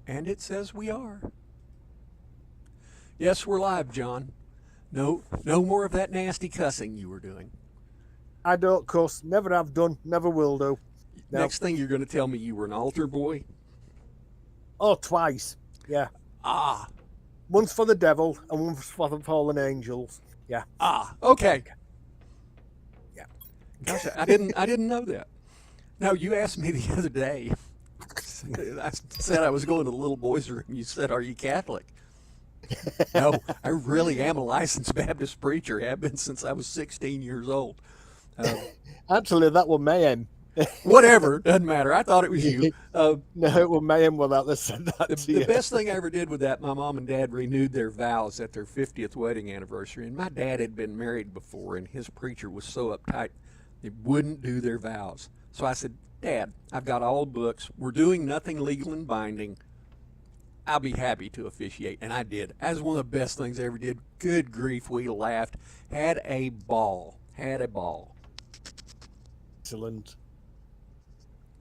And it says we are. Yes, we're live, John. No more of that nasty cussing you were doing. I don't cuss. Never have done. Never will do. No. Next thing you're going to tell me you were an altar boy? Oh, twice. Yeah. Ah, Once for the devil and once for the fallen angels. Yeah. okay. Yeah. Gosh, I didn't know that. No, you asked me the other day. I said I was going to the little boys' room. You said, "Are you Catholic?" No, I really am a licensed Baptist preacher. Have been since I was 16 years old. Actually, that was Mayhem. Whatever, doesn't matter. I thought it was you. No, it was Mayhem without that said that to The you. best thing I ever did with that, my mom and dad renewed their vows at their 50th wedding anniversary. And my dad had been married before, and his preacher was so uptight, they wouldn't do their vows. So I said, "Dad, I've got all the books. We're doing nothing legal and binding. I'll be happy to officiate." And I did. That was one of the best things I ever did. Good grief, we laughed. Had a ball. Had a ball. Excellent.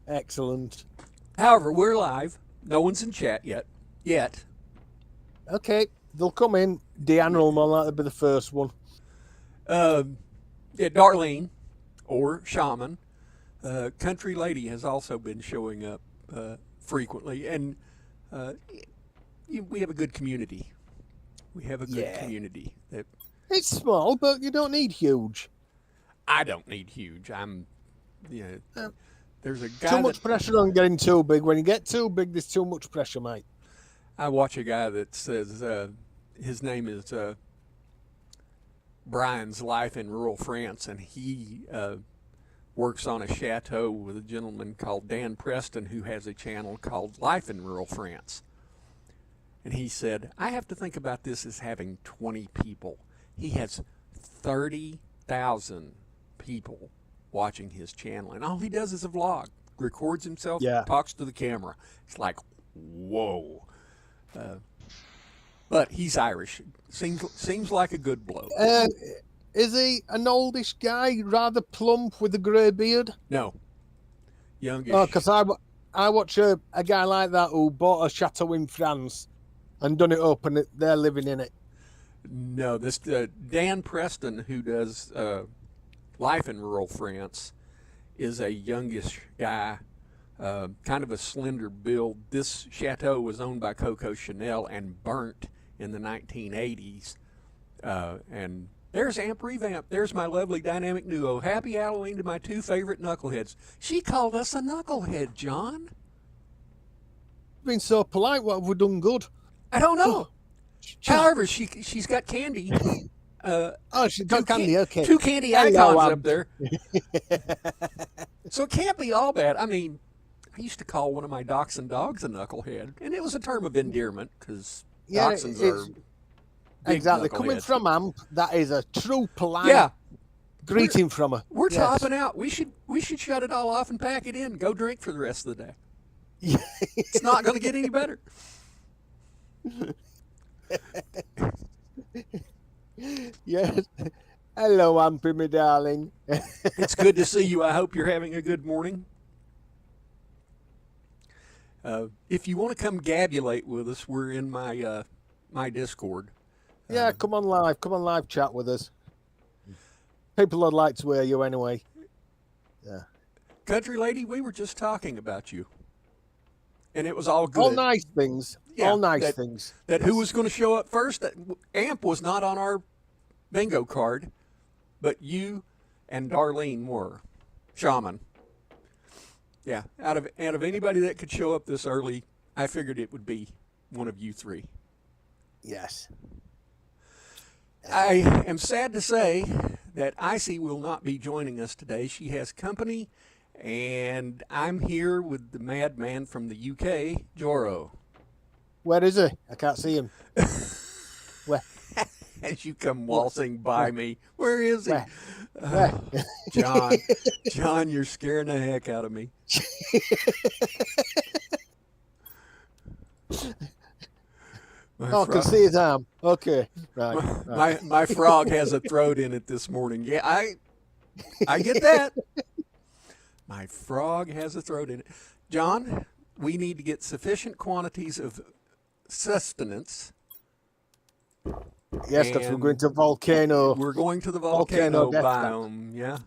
Excellent. However, we're live. No one's in chat yet. Okay, they'll come in. Deanna will more likely be the first one. Yeah, Darlene, or Shaman. Country Lady has also been showing up frequently. And we have a good community. We have a good community. That It's small, but you don't need huge. I don't need huge. There's a guy Too much pressure on getting too big. When you get too big, there's too much pressure, mate. I watch a guy that says his name is Brian's Life in Rural France, and he works on a chateau with a gentleman called Dan Preston who has a channel called Life in Rural France. And he said, "I have to think about this as having 20 people." He has 30,000 people watching his channel, and all he does is a vlog, records himself, talks to the camera. It's like, whoa. But he's Irish. Seems like a good bloke. Is he an oldish guy, rather plump with a grey beard? No. Youngish. Oh, because I watch a guy like that who bought a chateau in France and done it up, and they're living in it. No, this Dan Preston, who does Life in Rural France, is a youngish guy, kind of a slender build. This chateau was owned by Coco Chanel and burnt in the 1980s. And there's Amp Revamp. There's my lovely dynamic duo. Happy Halloween to my two favorite knuckleheads. She called us a knucklehead, John. Been so polite. What have we done good? I don't know. However, she's got candy. She's got candy. Okay, 2 candy icons up there. So it can't be all bad. I mean, I used to call one of my dachshund dogs a knucklehead, and it was a term of endearment because dachshunds are big exactly coming from Amp. That is a true polite greeting from her. We're topping out. We should shut it all off and pack it in. Go drink for the rest of the day. It's not going to get any better. Yes. Hello, Ampy, my darling. It's good to see you. I hope you're having a good morning. If you want to come gabulate with us, we're in my my Discord. Yeah, come on live chat with us. People would like to hear you anyway. Yeah. Country Lady, we were just talking about you. And it was all good. All nice things. Yeah, all nice things. That who was going to show up first? That Amp was not on our bingo card, but you and Darlene were. Shaman. Yeah, out of anybody that could show up this early, I figured it would be one of you three. Yes. I am sad to say that Icy will not be joining us today. She has company, and I'm here with the madman from the UK, Joro. Where is he? I can't see him. Where? As you come waltzing by me, where is he? Where? John, you're scaring the heck out of me. I can see his arm. Okay, right. My frog has a throat in it this morning. Yeah, I get that. My frog has a throat in it. John, we need to get sufficient quantities of sustenance. Yes, because we're And going to volcano. We're going to the Volcano volcano death trap. biome. Yeah.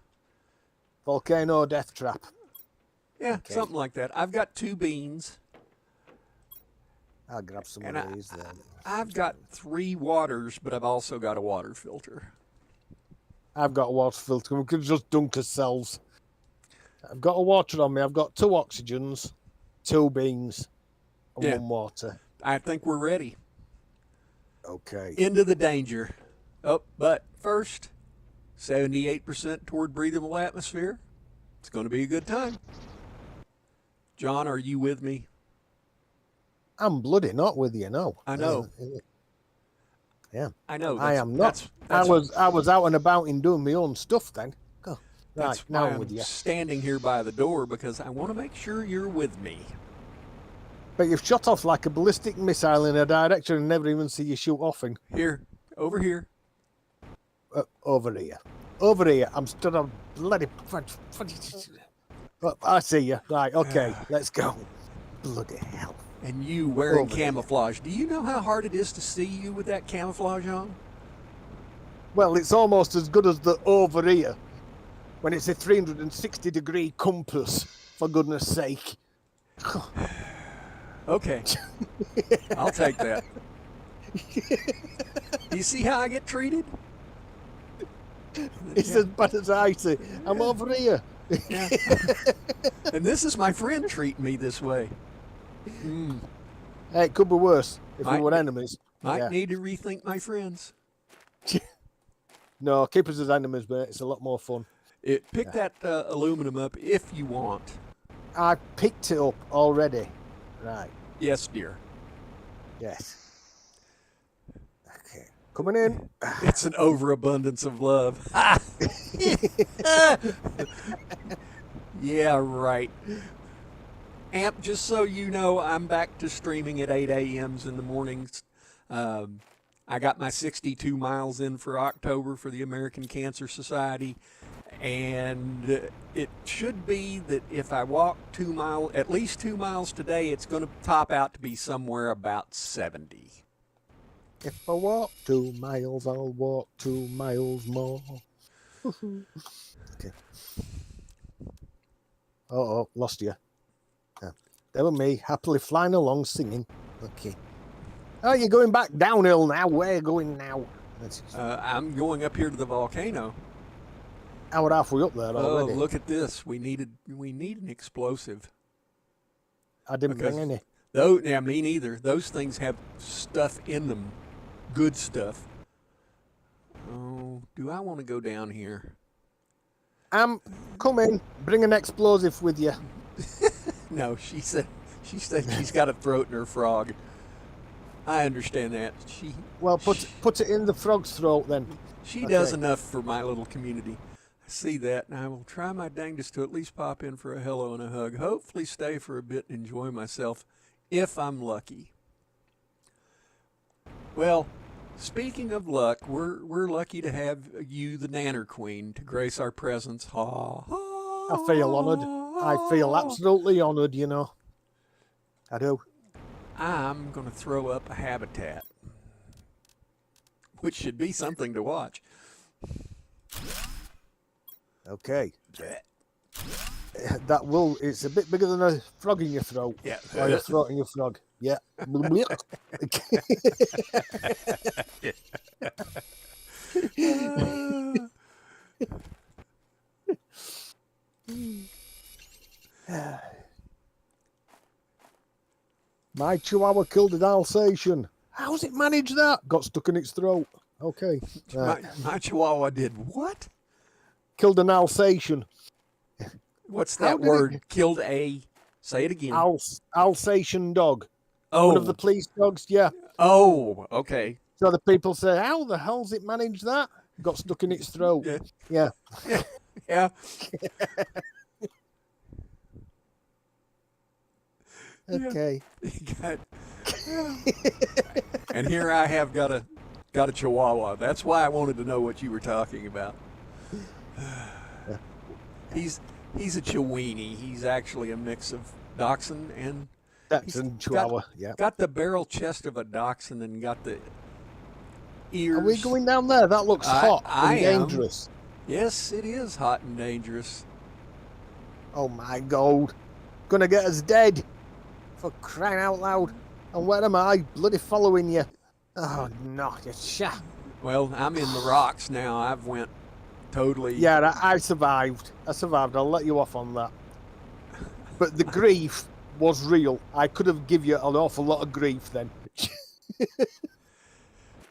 Volcano death trap. Yeah, Okay. something like that. I've got 2 beans. I'll grab some And of these then. I've got 3 waters, but I've also got a water filter. I've got a water filter. We could just dunk ourselves. I've got a water on me. I've got 2 oxygens, 2 beans, and Yeah. 1 water. I think we're ready. Okay. Into the danger. Oh, but first, 78% toward breathable atmosphere. It's going to be a good time. John, are you with me? I'm bloody not with you, no. I know. Yeah. I know. I am not. I was out and about and doing my own stuff then. Go. Right, That's now why I'm I'm with you. standing here by the door, because I want to make sure you're with me. But you've shot off like a ballistic missile in a direction and never even see you shoot off in. Here, over here. Over here. Over here. I'm stood on bloody... Oh, I see you. Right, okay, let's go. Bloody hell. And you wearing Over here. camouflage. Do you know how hard it is to see you with that camouflage on? Well, it's almost as good as the over here when it's a 360-degree compass, for goodness sake. Okay. I'll take that. Do you see how I get treated? It's as bad as I say. I'm over here. Yeah. And this is my friend treating me this way. Hey, it could be worse if Might we were be. enemies. Might Yeah. need to rethink my friends. No, keep us as enemies, but it's a lot more fun. Pick that aluminum up if you want. I picked it up already. Right. Yes, dear. Yes. Okay. Coming in. It's an overabundance of love. Yeah, right. Amp, just so you know, I'm back to streaming at 8 a.m.s in the mornings. I got my 62 miles in for October for the American Cancer Society. And it should be that if I walk at least 2 miles today, it's going to top out to be somewhere about 70. If I walk 2 miles, I'll walk 2 miles more. Okay. Oh, lost you. There were me, happily flying along, singing. Okay. Oh, you're going back downhill now. Where are you going now? I'm going up here to the volcano. Hour halfway up there Oh, already. look at this. We need an explosive. I didn't bring because- any. Yeah, me neither. Those things have stuff in them. Good stuff. Oh, do I want to go down here? Come in. Bring an explosive with you. No, she said she's got a throat in her frog. I understand that. Well, put it in the frog's throat then. She does Okay. enough for my little community. I see that, and I will try my dangest to at least pop in for a hello and a hug. Hopefully stay for a bit and enjoy myself, if I'm lucky. Well, speaking of luck, we're lucky to have you, the Nanner Queen, to grace our presence. Ha, ha, I feel honoured. I feel absolutely honoured, you know. I do. I'm going to throw up a habitat, which should be something to watch. Okay. It's a bit bigger than a frog in your throat. Yeah. Or your throat in your frog. Yeah. My chihuahua killed an Alsatian. How's it managed that? Got stuck in its throat. Okay. My chihuahua did what? Killed an Alsatian. What's How that did word? Killed a. Say it again. Alsatian dog. Oh. One of the police dogs, yeah. Oh, okay. So the people say, how the hell's it managed that? Got stuck in its throat. Yeah. Yeah. Yeah. Okay. And here I have got a chihuahua. That's why I wanted to know what you were talking about. He's a Chiweenie. He's actually a mix of Dachshund and Texan Chihuahua. Yeah. Got the barrel chest of a dachshund and got the ears. Are we going down there? That looks hot I and am. dangerous. Yes, it is hot and dangerous. Oh my God. Gonna get us dead. For crying out loud. And where am I? Bloody following you. Oh no, you sha. Well, I'm in the rocks now. I've went totally. Yeah, I survived. I'll let you off on that. But the grief was real. I could have give you an awful lot of grief then.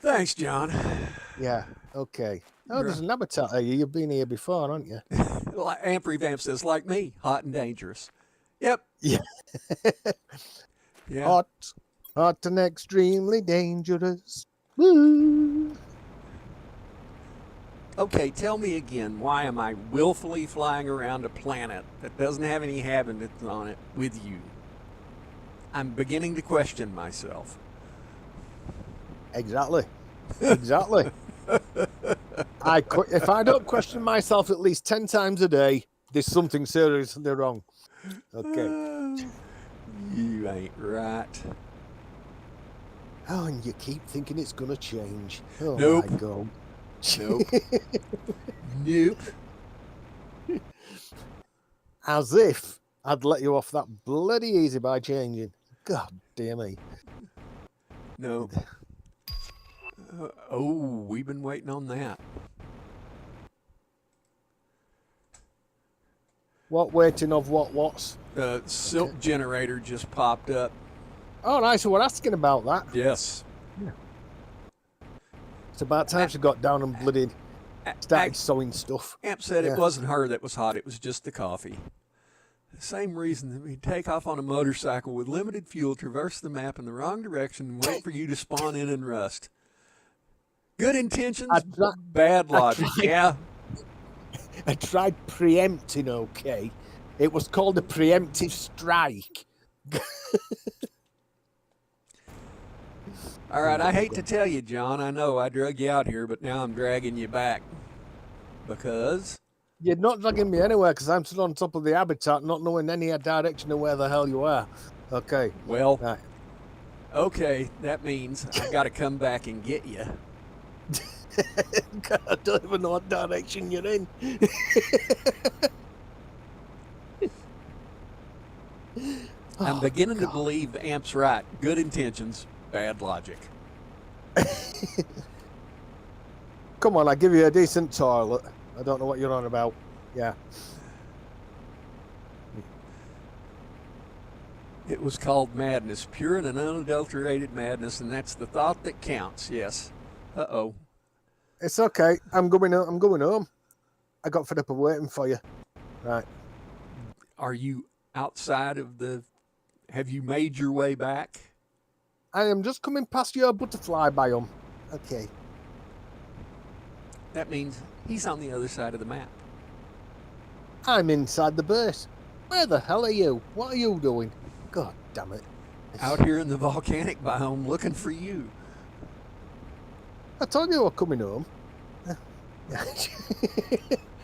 Thanks, John. Yeah, okay. Oh, Right. there's an habitat here. You've been here before, haven't you? Amp Revamp says, like me, hot and dangerous. Yep. Yeah. Yeah. Hot and extremely dangerous. Woo. Okay, tell me again, why am I willfully flying around a planet that doesn't have any inhabitants on it with you? I'm beginning to question myself. Exactly. Exactly. If I don't question myself at least 10 times a day, there's something seriously wrong. Okay. You ain't right. Oh, and you keep thinking it's going to change. Oh, Nope. my God. Nope. Nope. As if I'd let you off that bloody easy by changing. God dear me. No. Oh, we've been waiting on that. What waiting of what's? The silk generator just popped up. Oh, nice. We're asking about that. Yes. It's about time she got down and bloodied started sewing stuff. Amp said Yeah. it wasn't her that was hot, it was just the coffee. The same reason that we take off on a motorcycle with limited fuel, traverse the map in the wrong direction, and wait for you to spawn in and rust. Good intentions, bad logic. Yeah. I tried preempting, okay? It was called a preemptive strike. All right, I hate to tell you, John. I know I drug you out here, but now I'm dragging you back. Because? You're not dragging me anywhere because I'm still on top of the habitat, not knowing any direction of where the hell you are. Okay. Well, Right. okay, that means I got to come back and get you. God, I don't even know what direction you're in. I'm Oh, beginning to God. believe Amp's right. Good intentions, bad logic. Come on, I give you a decent toilet. I don't know what you're on about. Yeah. It was called madness, pure and unadulterated madness, and that's the thought that counts, yes. Uh-oh. It's okay. I'm going home. I got fed up of waiting for you. Right. Are you outside of the... Have you made your way back? I am just coming past your butterfly biome. Okay. That means he's on the other side of the map. I'm inside the base. Where the hell are you? What are you doing? God damn it. Out here in the volcanic biome looking for you. I told you I was coming home.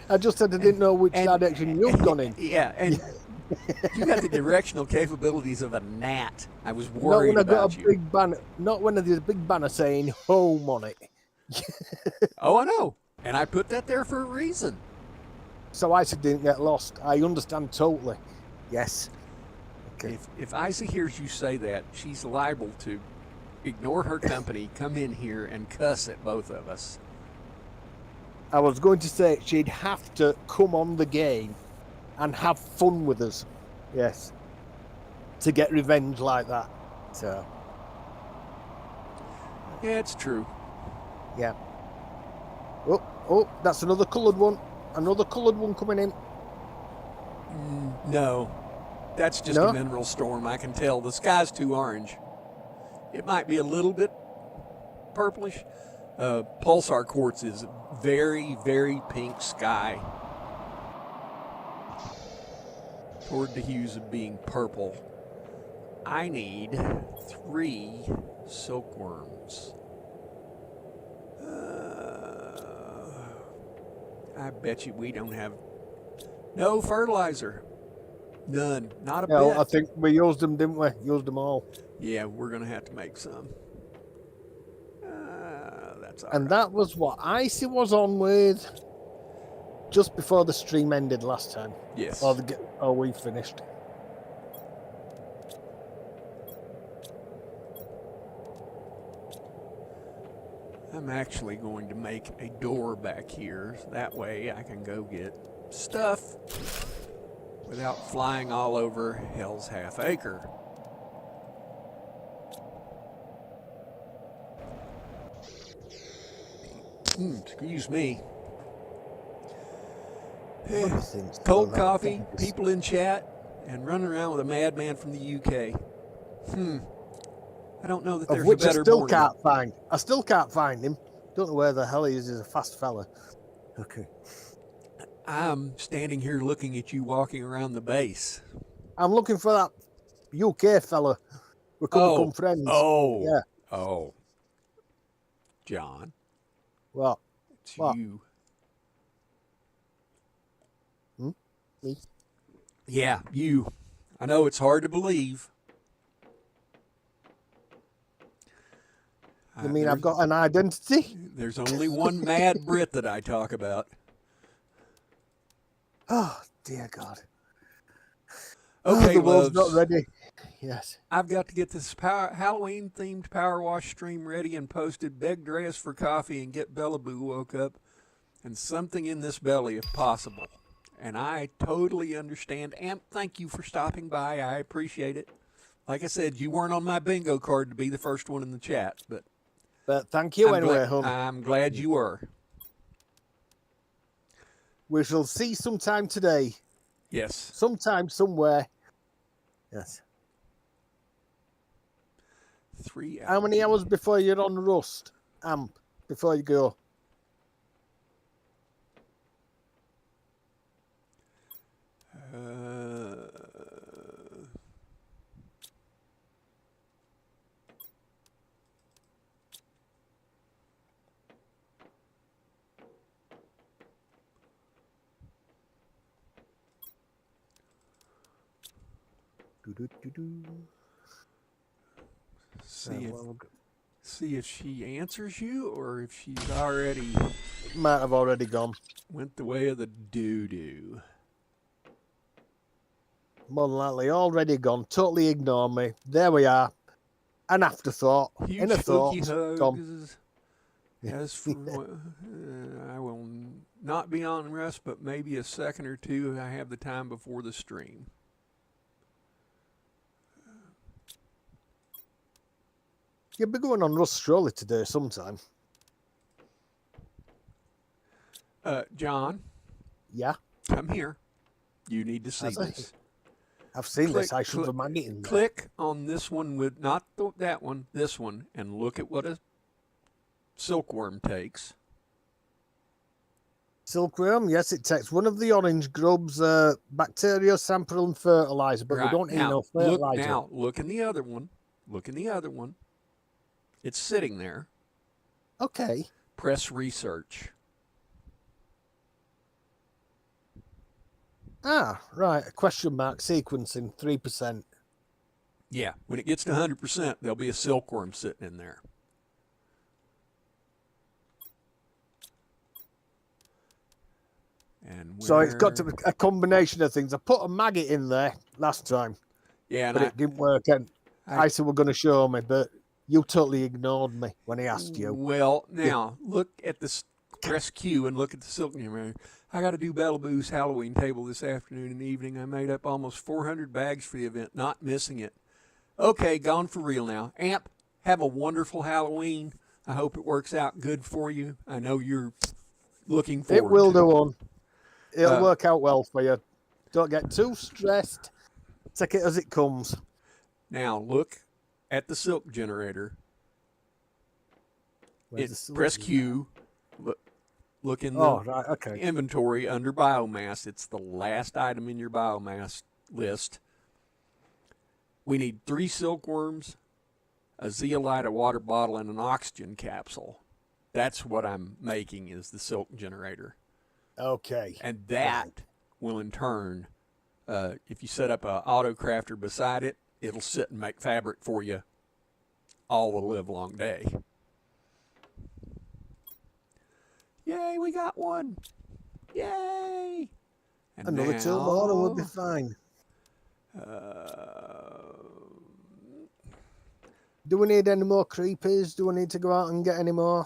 I just said I didn't know which direction you'd gone in. Yeah, and you got the directional capabilities of a gnat. I was Not worried when I got about a you. big banner. Not when there's a big banner saying home on it. Oh, I know. And I put that there for a reason. So Isa didn't get lost. I understand totally. Yes. Okay. If Isa hears you say that, she's liable to ignore her company, come in here, and cuss at both of us. I was going to say she'd have to come on the game and have fun with us. Yes. To get revenge like that. So, Yeah, it's true. yeah. Oh, that's another coloured one. Another coloured one coming in. No, that's just No? a mineral storm. I can tell. The sky's too orange. It might be a little bit purplish. Pulsar quartz is very, very pink sky. Toward the hues of being purple. I need 3 silkworms. I bet you we don't have no fertilizer. None. Not a No, bit. I think we used them, didn't we? Used them all. Yeah, we're going to have to make some. That's all And right. that was what Icy was on with just before the stream ended last time. Yes. Or we finished. I'm actually going to make a door back here. So that way I can go get stuff without flying all over Hell's Half Acre. Excuse me. Bloody things. Cold Oh, that coffee, thing is- people in chat, and running around with a madman from the UK. I don't know that Of there's which a I better still morning. can't find. I still can't find him. Don't know where the hell he is. He's a fast fella. Okay. I'm standing here looking at you walking around the base. I'm looking for that UK fella. We could become friends. Oh. Yeah. Oh. John, Well, it's what? you. Me? Yeah, you. I know it's hard to believe. You mean I've got an identity? There's only one mad Brit that I talk about. Oh, dear God. Okay, the world's loves. not ready. Yes. I've got to get this Halloween-themed Power Wash stream ready and posted. Begged Reyes for coffee and get Bellaboo woke up. And something in this belly if possible. And I totally understand. Amp, thank you for stopping by. I appreciate it. Like I said, you weren't on my bingo card to be the first one in the chat, but Thank you I'm anyway, glad, hon. I'm glad you were. We shall see sometime today. Yes. Sometime, somewhere. Yes. 3 hours. How many hours before you're on Rust, Amp, before you go? See if she answers you or if she's already Might have already gone. went the way of the doo-doo. More than likely already gone. Totally ignore me. There we are. An afterthought. Huge In a thought. spooky hugs. Gone. As for, I will not be on rest, but maybe a second or two. I have the time before the stream. You'll be going on Rust surely today sometime. John, Yeah, come here. You need to see Has he? this. I've seen this. Click, I should have magnet in there. Click on this one with not that one, this one, and look at what a silkworm takes. Silkworm, yes, it takes one of the orange grubs, bacteria sample and fertilizer, but we don't need no fertilizer. Look in the other one. Look in the other one. It's sitting there. Okay. Press research. Ah, right. A question mark sequencing 3%. Yeah, when it gets to 100%, there'll be a silkworm sitting in there. And So it's got to be a combination of things. I put a maggot in there last time, yeah, but it didn't work. And I said we're going to show me, but you totally ignored me when he asked you. Well, now look at this. Press Q and look at the silkworm. I got to do Bellaboo's Halloween table this afternoon and evening. I made up almost 400 bags for the event, not missing it. Okay, gone for real now. Amp, have a wonderful Halloween. I hope it works out good for you. I know you're looking forward It will to do on. It'll work out well for you. Don't get too stressed. Take it as it comes. Now look at the silk generator. Where's the silk Press generator? Q. Look in the right, okay. inventory under biomass. It's the last item in your biomass list. We need 3 silkworms, a zeolite, a water bottle, and an oxygen capsule. That's what I'm making is the silk generator. Okay. And that will in turn If you set up a auto crafter beside it, it'll sit and make fabric for you all the live long day. Yay, we got one. Yay. And Another now, 2 more and we'll be fine. Do we need any more creepers? Do we need to go out and get any more?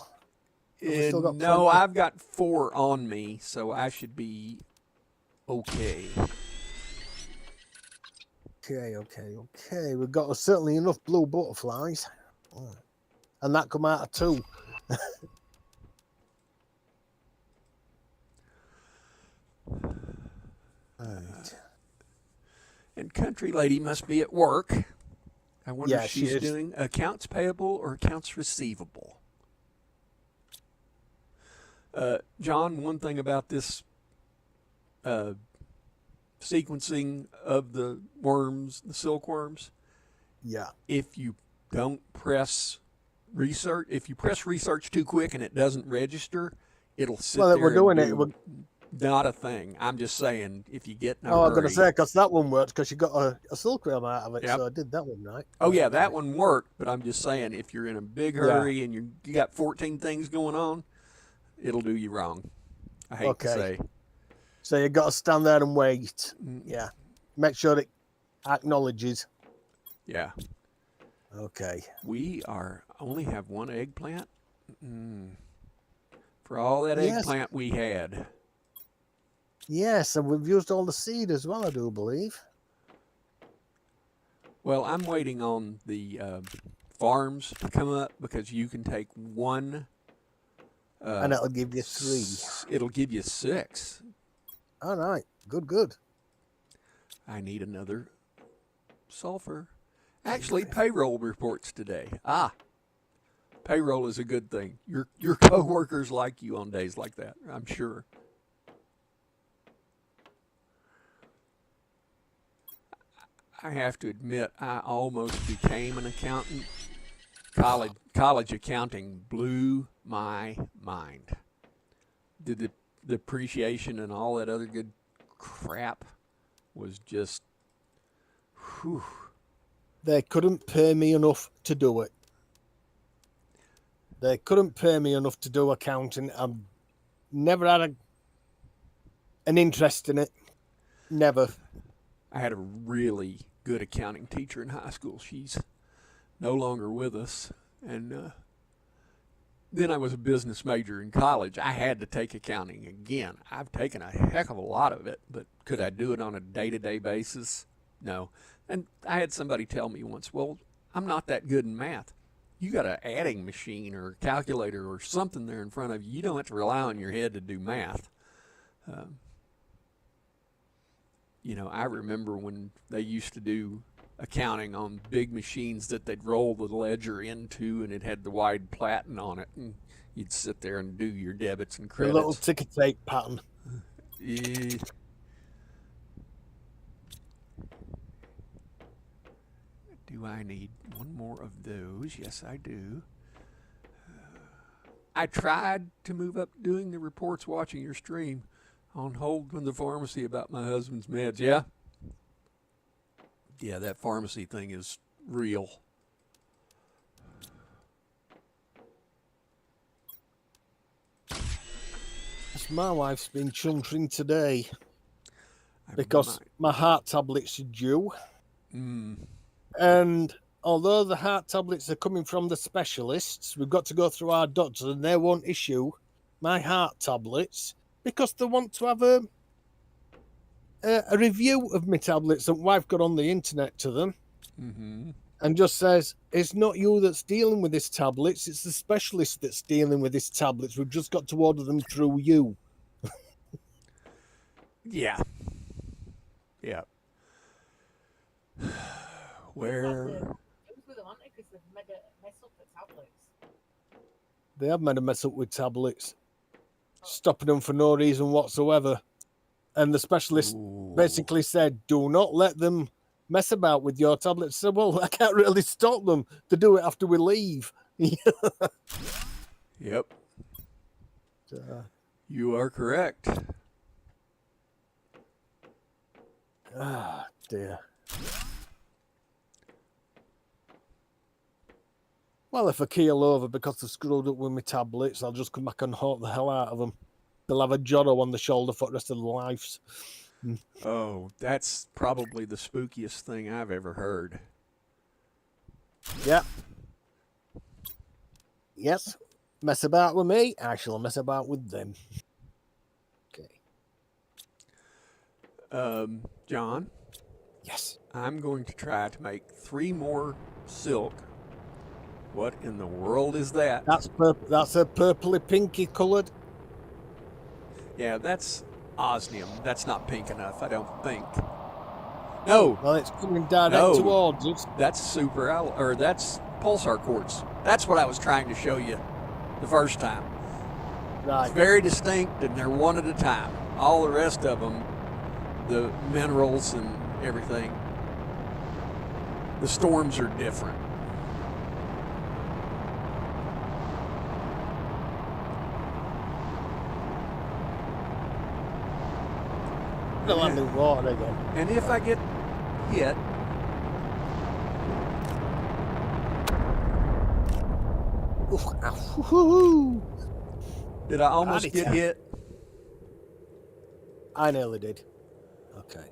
we still got no, plenty? I've got 4 on me, so I should be okay. Okay. We've got certainly enough blue butterflies. Oh. And that come out of 2. Right. And Country Lady must be at work. I wonder Yeah, if she she's is. doing accounts payable or accounts receivable. John, one thing about this sequencing of the worms, the silkworms, Yeah. if you don't press research, if you press research too quick and it doesn't register, it'll sit Well, there we're doing and it. do not a thing. I'm just saying, if you get in a Oh, I'm going to hurry. say, because that one worked, because you got a silkworm out of it, Yep. so I did that one right. Oh yeah, that one worked, but I'm just saying, if you're in a big hurry and you got 14 things going on, it'll do you wrong. I hate to say. So you got to stand there and wait. Mm. Yeah. Make sure it acknowledges. Yeah. Okay. We only have 1 eggplant. For all that Yes. eggplant we had. Yes, and we've used all the seed as well, I do believe. Well, I'm waiting on the farms to come up, because you can take 1. And it'll give you 3. It'll give you 6. All right. Good. I need another sulfur. Actually, payroll reports today. Payroll is a good thing. Your coworkers like you on days like that, I'm sure. I have to admit, I almost became an accountant. College accounting blew my mind. The depreciation and all that other good crap was just, whew. They couldn't pay me enough to do it. They couldn't pay me enough to do accounting. I've never had an interest in it. Never. I had a really good accounting teacher in high school. She's no longer with us. And then I was a business major in college. I had to take accounting again. I've taken a heck of a lot of it, but could I do it on a day-to-day basis? No. And I had somebody tell me once, well, I'm not that good in math. You got an adding machine or a calculator or something there in front of you. You don't have to rely on your head to do math. I remember when they used to do accounting on big machines that they'd roll the ledger into, and it had the wide platen on it, and you'd sit there and do your debits and A credits. little ticker tape pattern. Do I need 1 more of those? Yes, I do. I tried to move up doing the reports watching your stream on hold from the pharmacy about my husband's meds. Yeah? Yeah, that pharmacy thing is real. My wife's been chuntering today because my heart tablets are due. And although the heart tablets are coming from the specialists, we've got to go through our doctors, and they won't issue my heart tablets because they want to have a review of my tablets that wife got on the internet to them. And just says, it's not you that's dealing with these tablets, it's the specialist that's dealing with these tablets. We've just got to order them through you. Yeah. Where? They have made a mess up with tablets, stopping them for no reason whatsoever. And the specialist basically said, do not let them mess about with your tablets. I said, well, I can't really stop them. They do it after we leave. Yep. You are correct. Ah, dear. Well, if I keel over because they've screwed up with my tablets, I'll just come back and hawk the hell out of them. They'll have a Joro on the shoulder for the rest of their lives. Oh, that's probably the spookiest thing I've ever heard. Yeah. Yes. Mess about with me, I shall mess about with them. Okay. John, Yes. I'm going to try to make 3 more silk. What in the world is that? That's a purpley pinky coloured. Yeah, that's osmium. That's not pink enough, I don't think. No, Well, it's coming direct No. towards us. that's that's pulsar quartz. That's what I was trying to show you the first time. Right. It's very distinct, and they're one at a time. All the rest of them, the minerals and everything, the storms are different. They'll land in water again. And if I get hit, Oof, ow, woo-hoo. did I almost Howdy, get Sam. hit? I nearly did. Okay.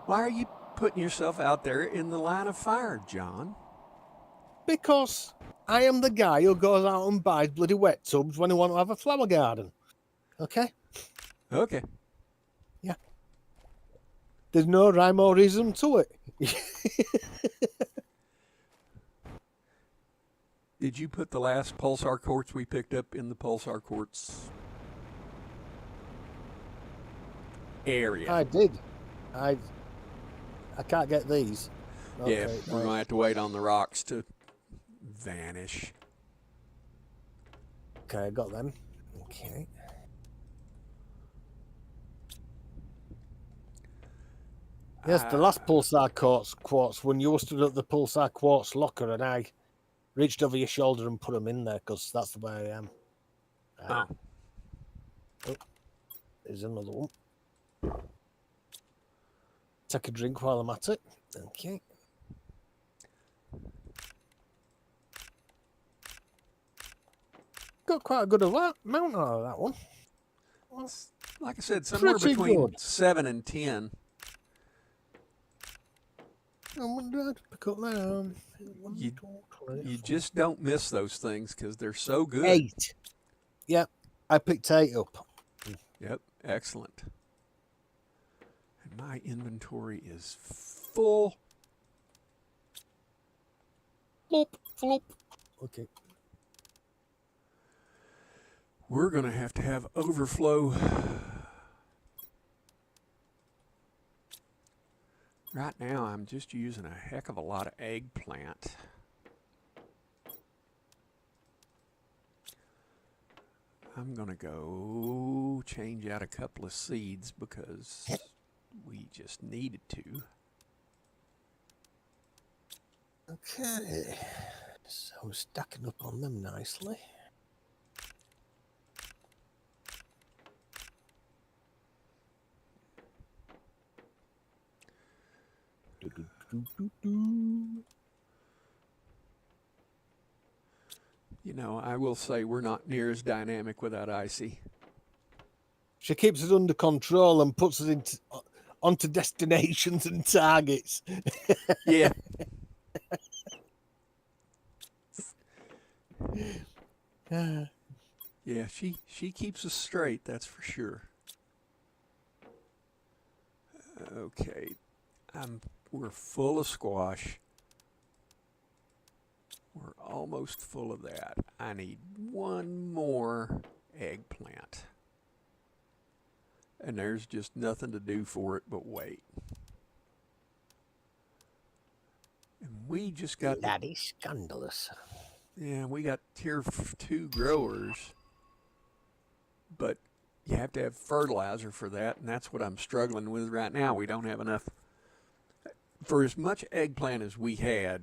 Why are you putting yourself out there in the line of fire, John? Because I am the guy who goes out and buys bloody wet tubs when he wants to have a flower garden. Okay? Okay. There's no rhyme or reason to it. Did you put the last pulsar quartz we picked up in the pulsar quartz area? I did. I can't get these. Yeah, Okay, we're going to have to wait on the rocks to vanish. Okay, I got them. Okay. Yes, the last pulsar quartz, when you stood at the pulsar quartz locker and I reached over your shoulder and put them in there because that's the way I am. Oh. There's another one. Take a drink while I'm at it. Okay. Got quite a good amount out of that one. Well, like I said, somewhere Pretty between good. 7 and 10. I wonder how to pick up that. You just don't miss those things because they're so good. 8. Yep, I picked 8 up. Yep, excellent. And my inventory is full. Flop, flop. Okay. We're going to have overflow. Right now, I'm just using a heck of a lot of eggplant. I'm going to go change out a couple of seeds because we just needed to. Okay. So we're stacking up on them nicely. You know, I will say we're not near as dynamic without Icy. She keeps us under control and puts us onto destinations and targets. Yeah. Yeah, she keeps us straight, that's for sure. Okay. We're full of squash. We're almost full of that. I need one more eggplant. And there's just nothing to do for it but wait. And we just got That is scandalous. Yeah, we got tier 2 growers, but you have to have fertilizer for that, and that's what I'm struggling with right now. We don't have enough. For as much eggplant as we had,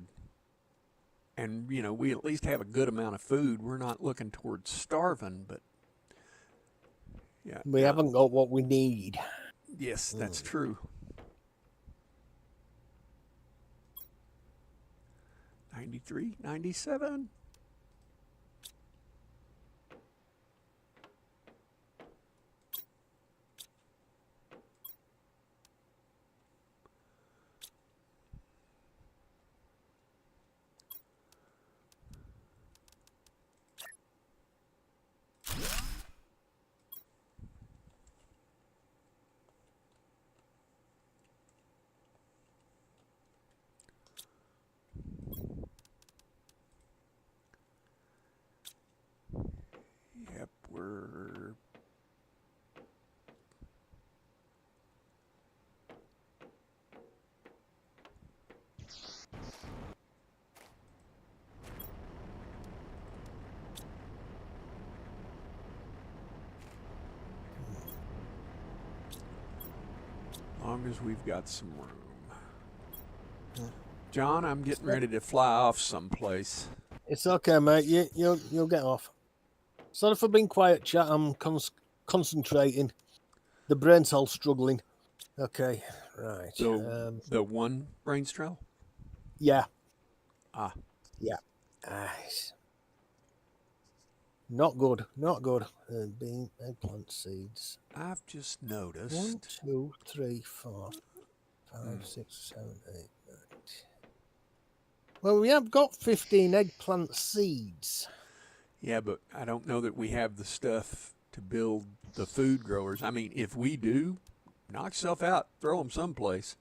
and, you know, we at least have a good amount of food, we're not looking towards starving, but, yeah. We haven't got what we need. Yes, that's true. 93, 97. Yep, we're long as we've got some room. John, I'm getting ready to fly off someplace. It's okay, mate. You'll get off. Sorry for being quiet, chat. I'm concentrating. The brain cell's struggling. Okay, right. The one brain straw? Yeah. Ah. Yeah. Nice. Not good. Not good. Bean, eggplant seeds. I've just noticed. 1, 2, 3, 4, 5, 6, 7, 8, 9. Well, we have got 15 eggplant seeds. Yeah, but I don't know that we have the stuff to build the food growers. I mean, if we do, knock yourself out, throw them someplace.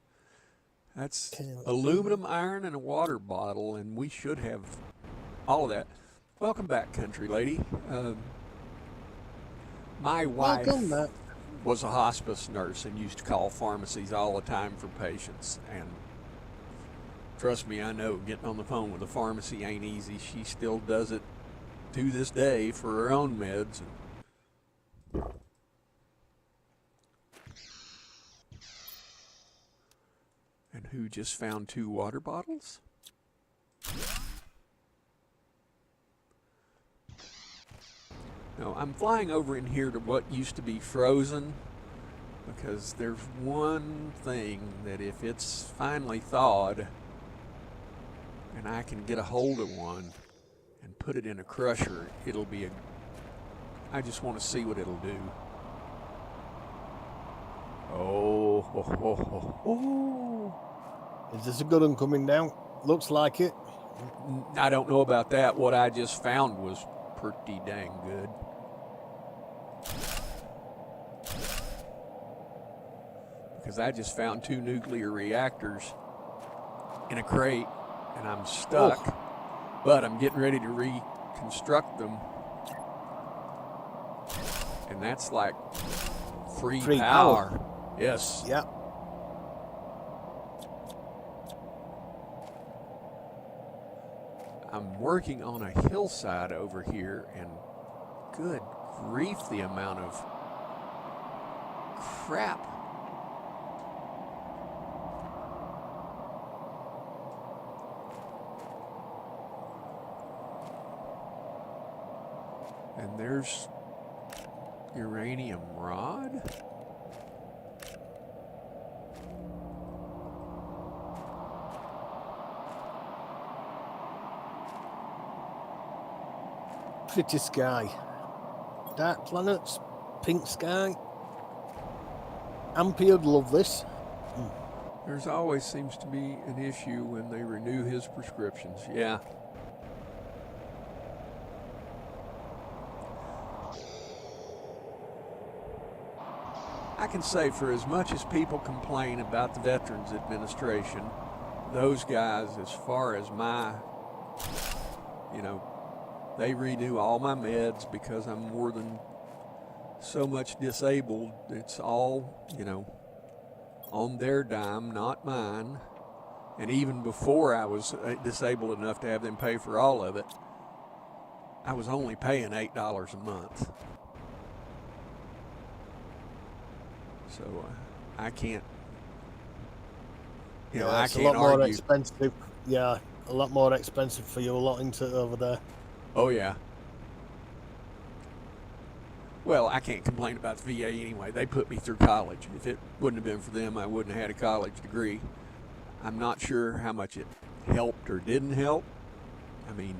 That's aluminum, iron, and a water bottle, and we should have all of that. Welcome back, country lady. My wife was a hospice nurse and used to call pharmacies all the time for patients. And trust me, I know getting on the phone with a pharmacy ain't easy. She still does it to this day for her own meds. And who just found 2 water bottles? No, I'm flying over in here to what used to be frozen, because there's one thing that if it's finally thawed and I can get a hold of one and put it in a crusher, it'll be I just want to see what it'll do. Oh. Is this a good one coming down? Looks like it. I don't know about that. What I just found was pretty dang good. Because I just found 2 nuclear reactors in a crate, and I'm stuck. But I'm getting ready to reconstruct them. And that's like free power. Yes. Yeah. I'm working on a hillside over here, and good grief, the amount of crap. And there's uranium rod. Pretty sky. Dark planets, pink sky. Ampy'd love this. There's always seems to be an issue when they renew his prescriptions. Yeah. I can say, for as much as people complain about the Veterans Administration, those guys, as far as they renew all my meds because I'm more than so much disabled. It's all, on their dime, not mine. And even before I was disabled enough to have them pay for all of it, I was only paying $8 a month. So I can't, I can't argue. A lot more expensive. Yeah, a lot more expensive for you, a lot into over there. Oh, yeah. Well, I can't complain about the VA anyway. They put me through college. If it wouldn't have been for them, I wouldn't have had a college degree. I'm not sure how much it helped or didn't help. I mean,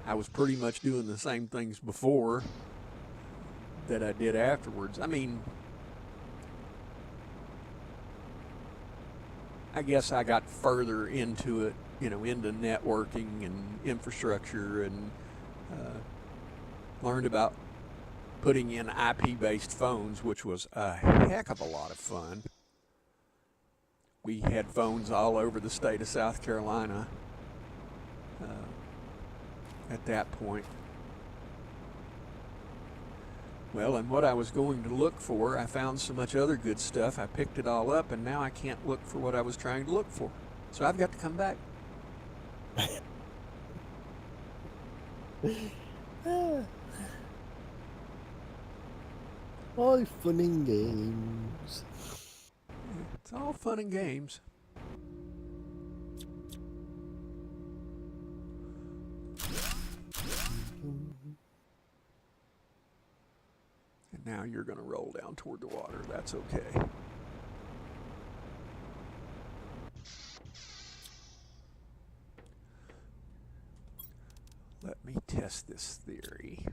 I was pretty much doing the same things before that I did afterwards. I mean, I guess I got further into it, into networking and infrastructure, and learned about putting in IP-based phones, which was a heck of a lot of fun. We had phones all over the state of South Carolina at that point. Well, and what I was going to look for, I found so much other good stuff, I picked it all up, and now I can't look for what I was trying to look for. So I've got to come back. All fun and games. It's all fun and games. And now you're going to roll down toward the water. That's okay. Let me test this theory.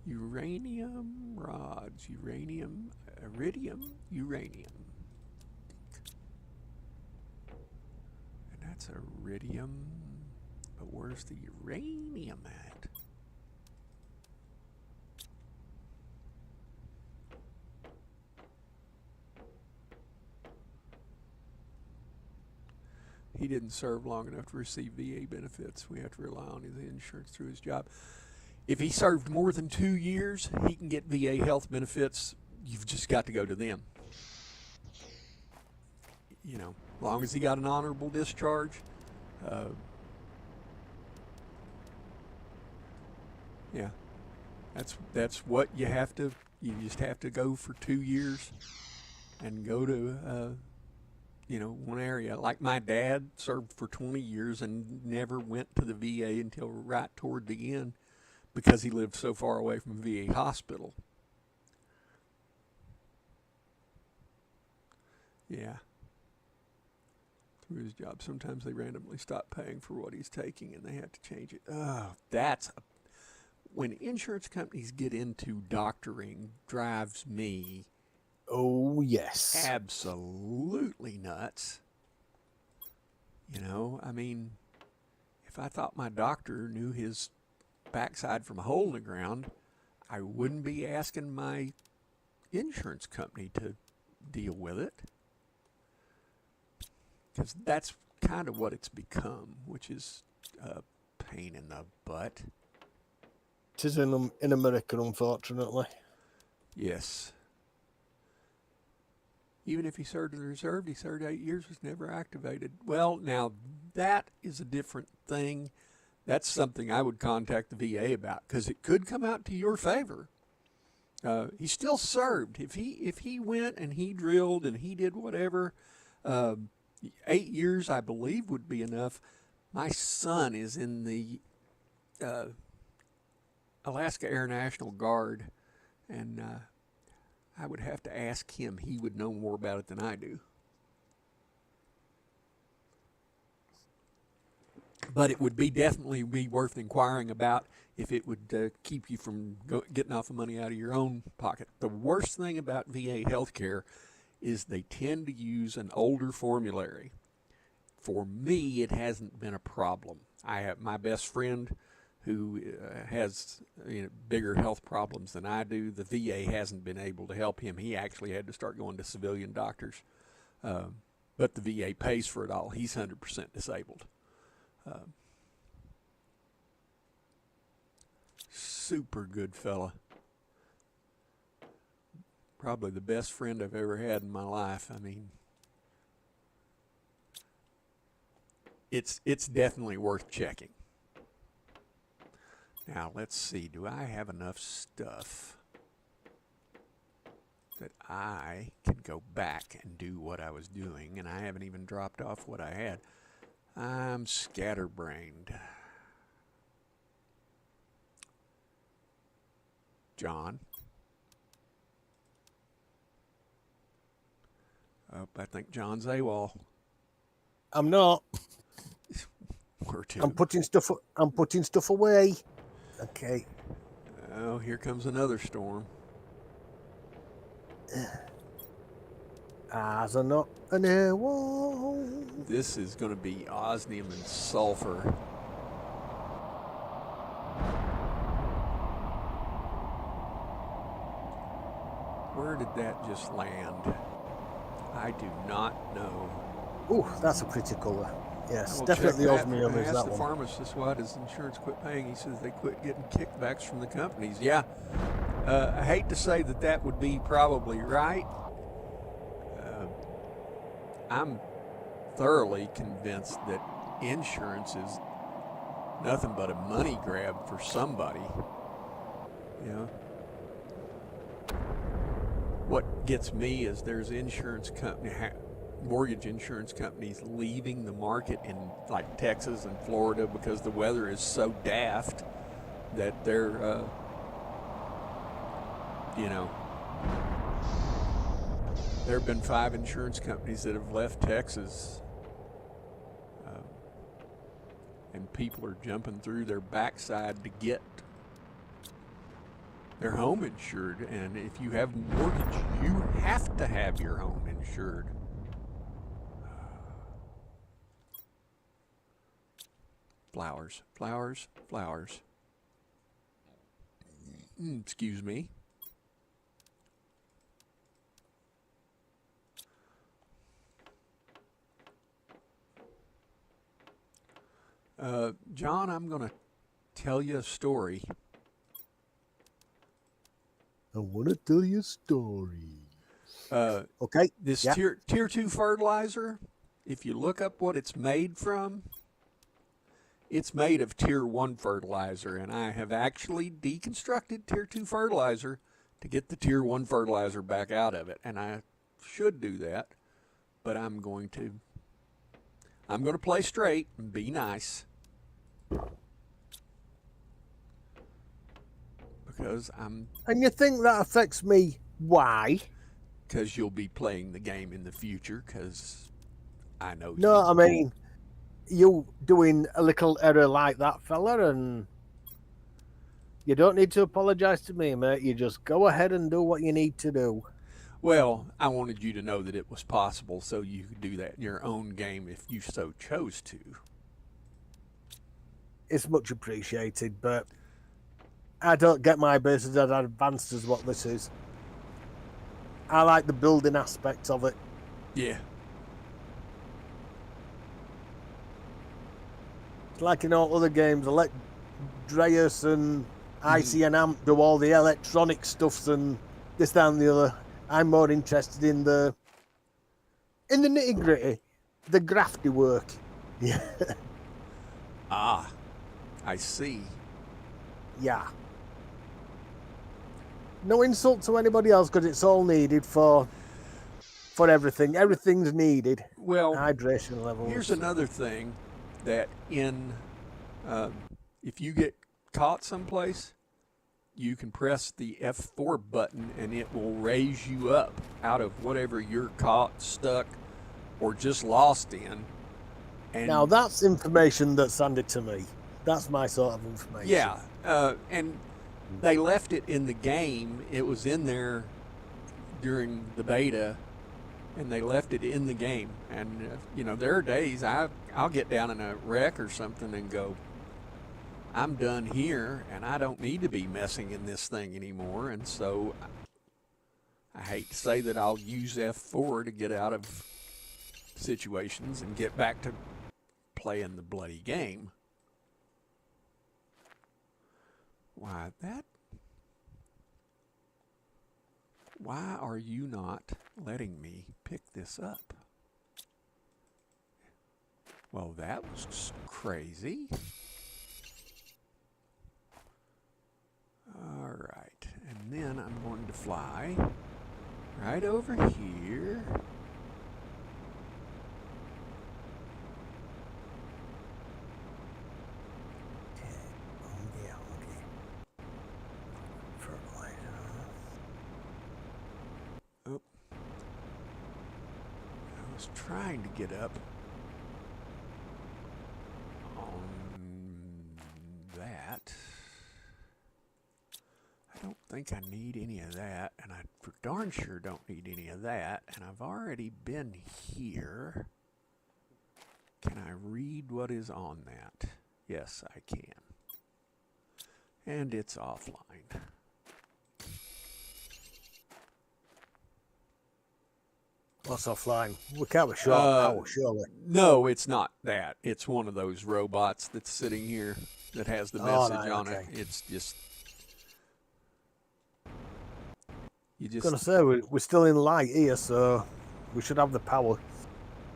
Uranium rods, uranium, iridium, uranium. And that's iridium, but where's the uranium at? He didn't serve long enough to receive VA benefits. We have to rely on his insurance through his job. If he served more than 2 years, he can get VA health benefits. You've just got to go to them. As long as he got an honorable discharge. Yeah, that's what you have to. You just have to go for 2 years, and go to one area. Like my dad served for 20 years and never went to the VA until right toward the end, because he lived so far away from a VA hospital. Yeah. Through his job. Sometimes they randomly stop paying for what he's taking and they have to change it. Oh, when insurance companies get into doctoring, drives me Oh, yes. absolutely nuts. I mean, if I thought my doctor knew his backside from a hole in the ground, I wouldn't be asking my insurance company to deal with it, because that's kind of what it's become, which is a pain in the butt. It is in America, unfortunately. Yes. Even if he served in the reserve, he served 8 years, was never activated. Well, now that is a different thing. That's something I would contact the VA about, because it could come out to your favor. He still served. If he went and he drilled and he did whatever, 8 years, I believe, would be enough. My son is in the Alaska Air National Guard, and I would have to ask him. He would know more about it than I do. But it would definitely be worth inquiring about, if it would keep you from getting off the money out of your own pocket. The worst thing about VA healthcare is they tend to use an older formulary. For me, it hasn't been a problem. I have my best friend who has bigger health problems than I do. The VA hasn't been able to help him. He actually had to start going to civilian doctors. But the VA pays for it all. He's 100% disabled. Super good fella. Probably the best friend I've ever had in my life. I mean, it's definitely worth checking. Now, let's see. Do I have enough stuff that I can go back and do what I was doing? And I haven't even dropped off what I had. I'm scatterbrained. John. Oh, I think John's AWOL. I'm not. Or two. I'm putting stuff away. Okay. Oh, here comes another storm. As a not an AWOL. This is going to be osmium and sulfur. Where did that just land? I do not know. Ooh, that's a pretty colour. Yes, We'll definitely check that. osmium I is asked that the one. pharmacist why does insurance quit paying. He says they quit getting kickbacks from the companies. Yeah, I hate to say that would be probably right. I'm thoroughly convinced that insurance is nothing but a money grab for somebody. You know, what gets me is there's mortgage insurance companies leaving the market in like Texas and Florida because the weather is so daft that they're, there have been 5 insurance companies that have left Texas, and people are jumping through their backside to get their home insured. And if you have a mortgage, you have to have your home insured. Flowers, flowers, flowers. Excuse me. John, I'm going to tell you a story. I want to tell you a story. Okay. This Yeah. tier 2 fertilizer, if you look up what it's made from, it's made of tier 1 fertilizer, and I have actually deconstructed tier 2 fertilizer to get the tier 1 fertilizer back out of it, and I should do that, but I'm going to play straight and be nice, because And you think that affects me? Why? because you'll be playing the game in the future, because I know No, you. I mean, you doing a little error like that, fella, and you don't need to apologise to me, mate. You just go ahead and do what you need to do. Well, I wanted you to know that it was possible, so you could do that in your own game if you so chose to. It's much appreciated, but I don't get my bases as advanced as what this is. I like the building aspect of it. Yeah. It's like in all other games, I let Dreas and Icy and Amp do all the electronic stuffs and this, that, and the other. I'm more interested in the nitty gritty, the grafty work. Yeah. Ah, I see. Yeah. No insult to anybody else, because it's all needed for everything. Everything's needed. Well, Hydration levels. here's another thing that if you get caught someplace, you can press the F4 button and it will raise you up out of whatever you're caught, stuck, or just lost in. And Now that's information that's handed to me. That's my sort of information. yeah, and they left it in the game. It was in there during the beta, and they left it in the game. And there are days I'll get down in a wreck or something and go, I'm done here, and I don't need to be messing in this thing anymore. And so I hate to say that I'll use F4 to get out of situations and get back to playing the bloody game. Why are you not letting me pick this up? Well, that was crazy. All right, and then I'm going to fly right over here. Okay. Fertilizer. was trying to get up on that. I don't think I need any of that, and I for darn sure don't need any of that, and I've already been here. Can I read what is on that? Yes, I can. And it's offline. What's offline? We can't be short power, surely. No, it's not that. It's one of those robots that's sitting here that has the message right, on okay. it. It's just you I just was gonna say we're still in light here, so we should have the power.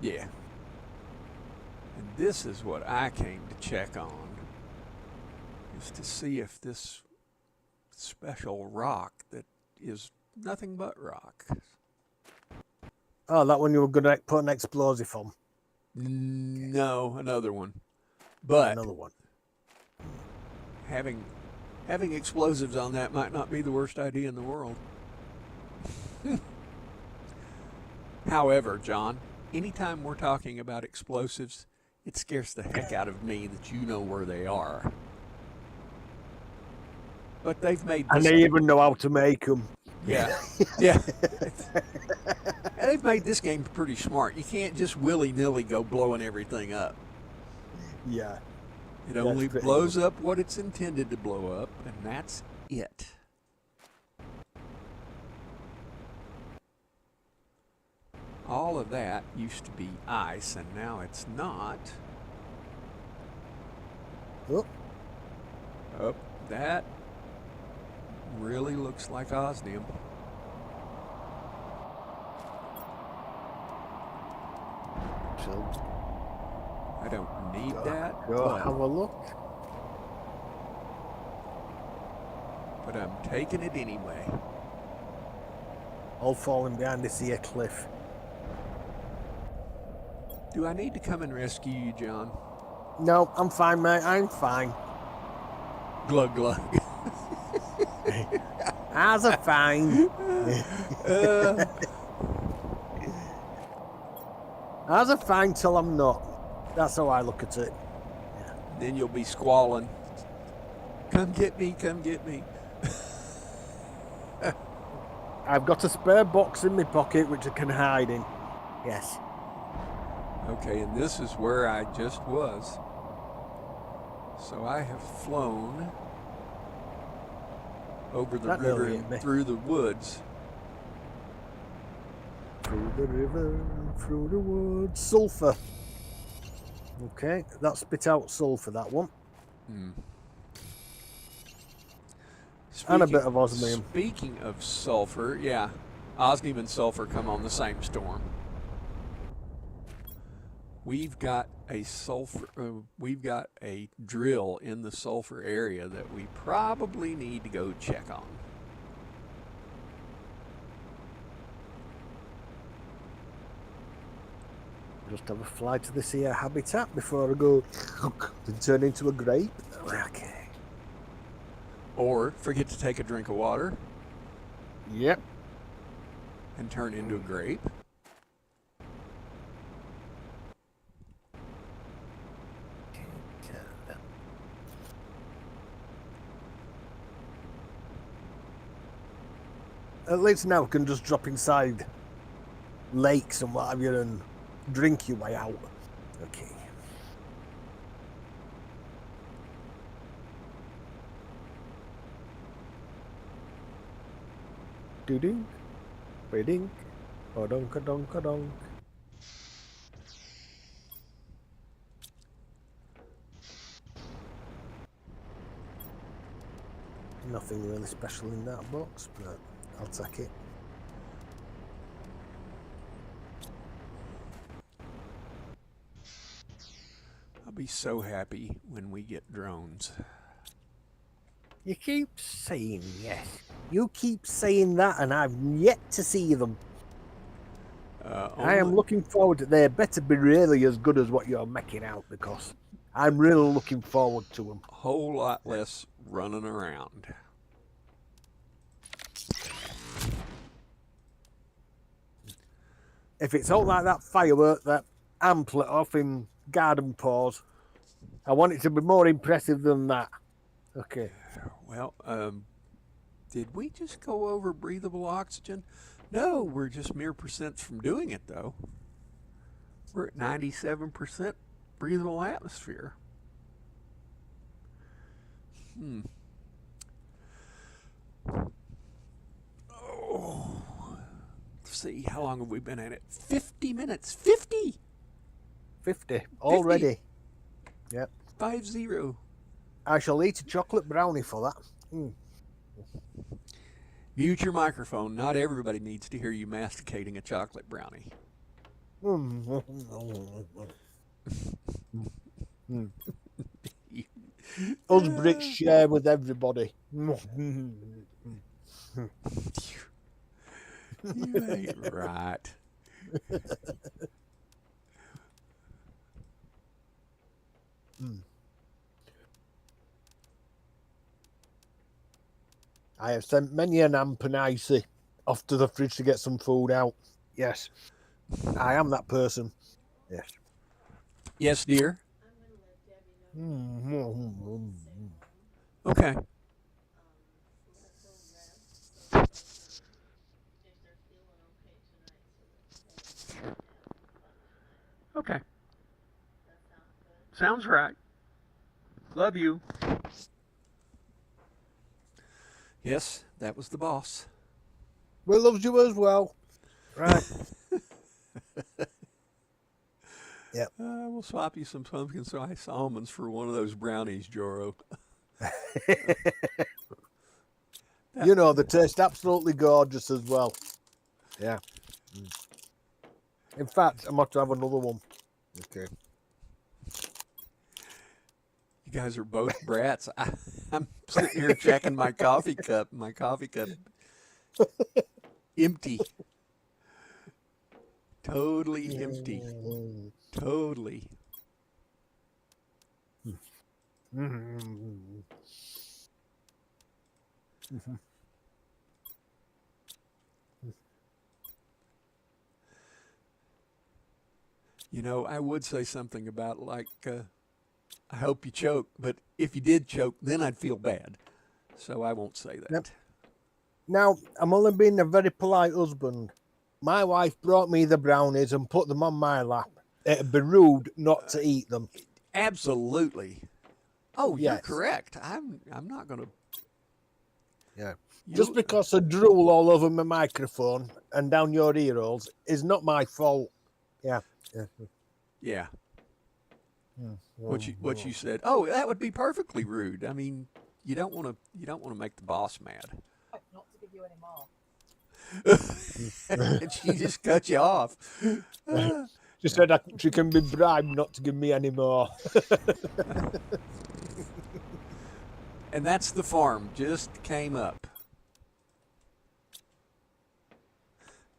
yeah. And this is what I came to check on, is to see if this special rock that is nothing but rock. Oh, that one you were gonna put an explosive on. No, another one. But Another one. having explosives on that might not be the worst idea in the world. However, John, anytime we're talking about explosives, it scares the heck out of me that you know where they are. But they've made And this. they even know how to make them. Yeah, yeah. They've made this game pretty smart. You can't just willy-nilly go blowing everything up. Yeah. It That's only pretty blows up what it's intended to blow up, and that's it. All of that used to be ice, and now it's not. Oh, Oh, that really looks like osmium. so I don't need that, go have a look. but I'm taking it anyway. All falling behind this here cliff. Do I need to come and rescue you, John? No, I'm fine, mate. I'm fine. Glug glug. Ours are fine. Ours are fine till I'm not. That's how I look at it. Then you'll be squalling. Come get me, come get me. I've got a spare box in my pocket which I can hide in. Yes. Okay, and this is where I just was. So I have flown over the That river really hit me. and through the woods. Through the river, through the woods. Sulfur. Okay, that spit out sulfur, that one. And a bit of osmium. Speaking of sulfur, yeah, osmium and sulfur come on the same storm. We've got a drill in the sulfur area that we probably need to go check on. Just have a fly to this here habitat before I go and turn into a grape. Okay. Or forget to take a drink of water Yep. and turn into a grape. At least now we can just drop inside lakes and what have you and drink your way out. Okay. Do-dink, ba-dink, ba-donk-a-donk-a-donk. Nothing really special in that box, but I'll take it. I'll be so happy when we get drones. You keep saying yes. You keep saying that, and I've yet to see them. I am looking forward to. They better be really as good as what you're making out, because I'm really looking forward to them. A whole lot less running around. If it's all like that firework that Amp lit off in Garden Paws, I want it to be more impressive than that. Okay. Well, did we just go over breathable oxygen? No, we're just mere percents from doing it, though. We're at 97% breathable atmosphere. Oh, let's see, how long have we been at it? 50 minutes. 50! 50 already. Yep. 5-0. I shall eat a chocolate brownie for that. Mute your microphone. Not everybody needs to hear you masticating a chocolate brownie. Us Brits share with everybody. You ain't right. I have sent many an Amp and Icy off to the fridge to get some food out. Yes. I am that person. Yes. Yes, dear. Okay. Okay. Sounds right. Love you. Yes, that was the boss. We loves you as well. Right. Yep. We'll swap you some pumpkin spice almonds for one of those brownies, Joro. You know, they taste absolutely gorgeous as well. Yeah. In fact, I must have another one. Okay. You guys are both brats. I'm sitting here checking my coffee cup. My coffee cup empty. Totally empty. Totally. You know, I would say something about like, I hope you choke, but if you did choke, then I'd feel bad. So I won't say that. Yep. Now, I'm only being a very polite husband. My wife brought me the brownies and put them on my lap. It'd be rude not to eat them. Absolutely. Oh, Yes. you're correct. I'm not going to. Yeah. Just because I drool all over my microphone and down your ear holes is not my fault. Yeah. Yeah. What you said? Oh, that would be perfectly rude. I mean, you don't want to make the boss mad. Not to give you any more. And she just cut you off. She said she can be bribed not to give me any more. And that's the farm. Just came up.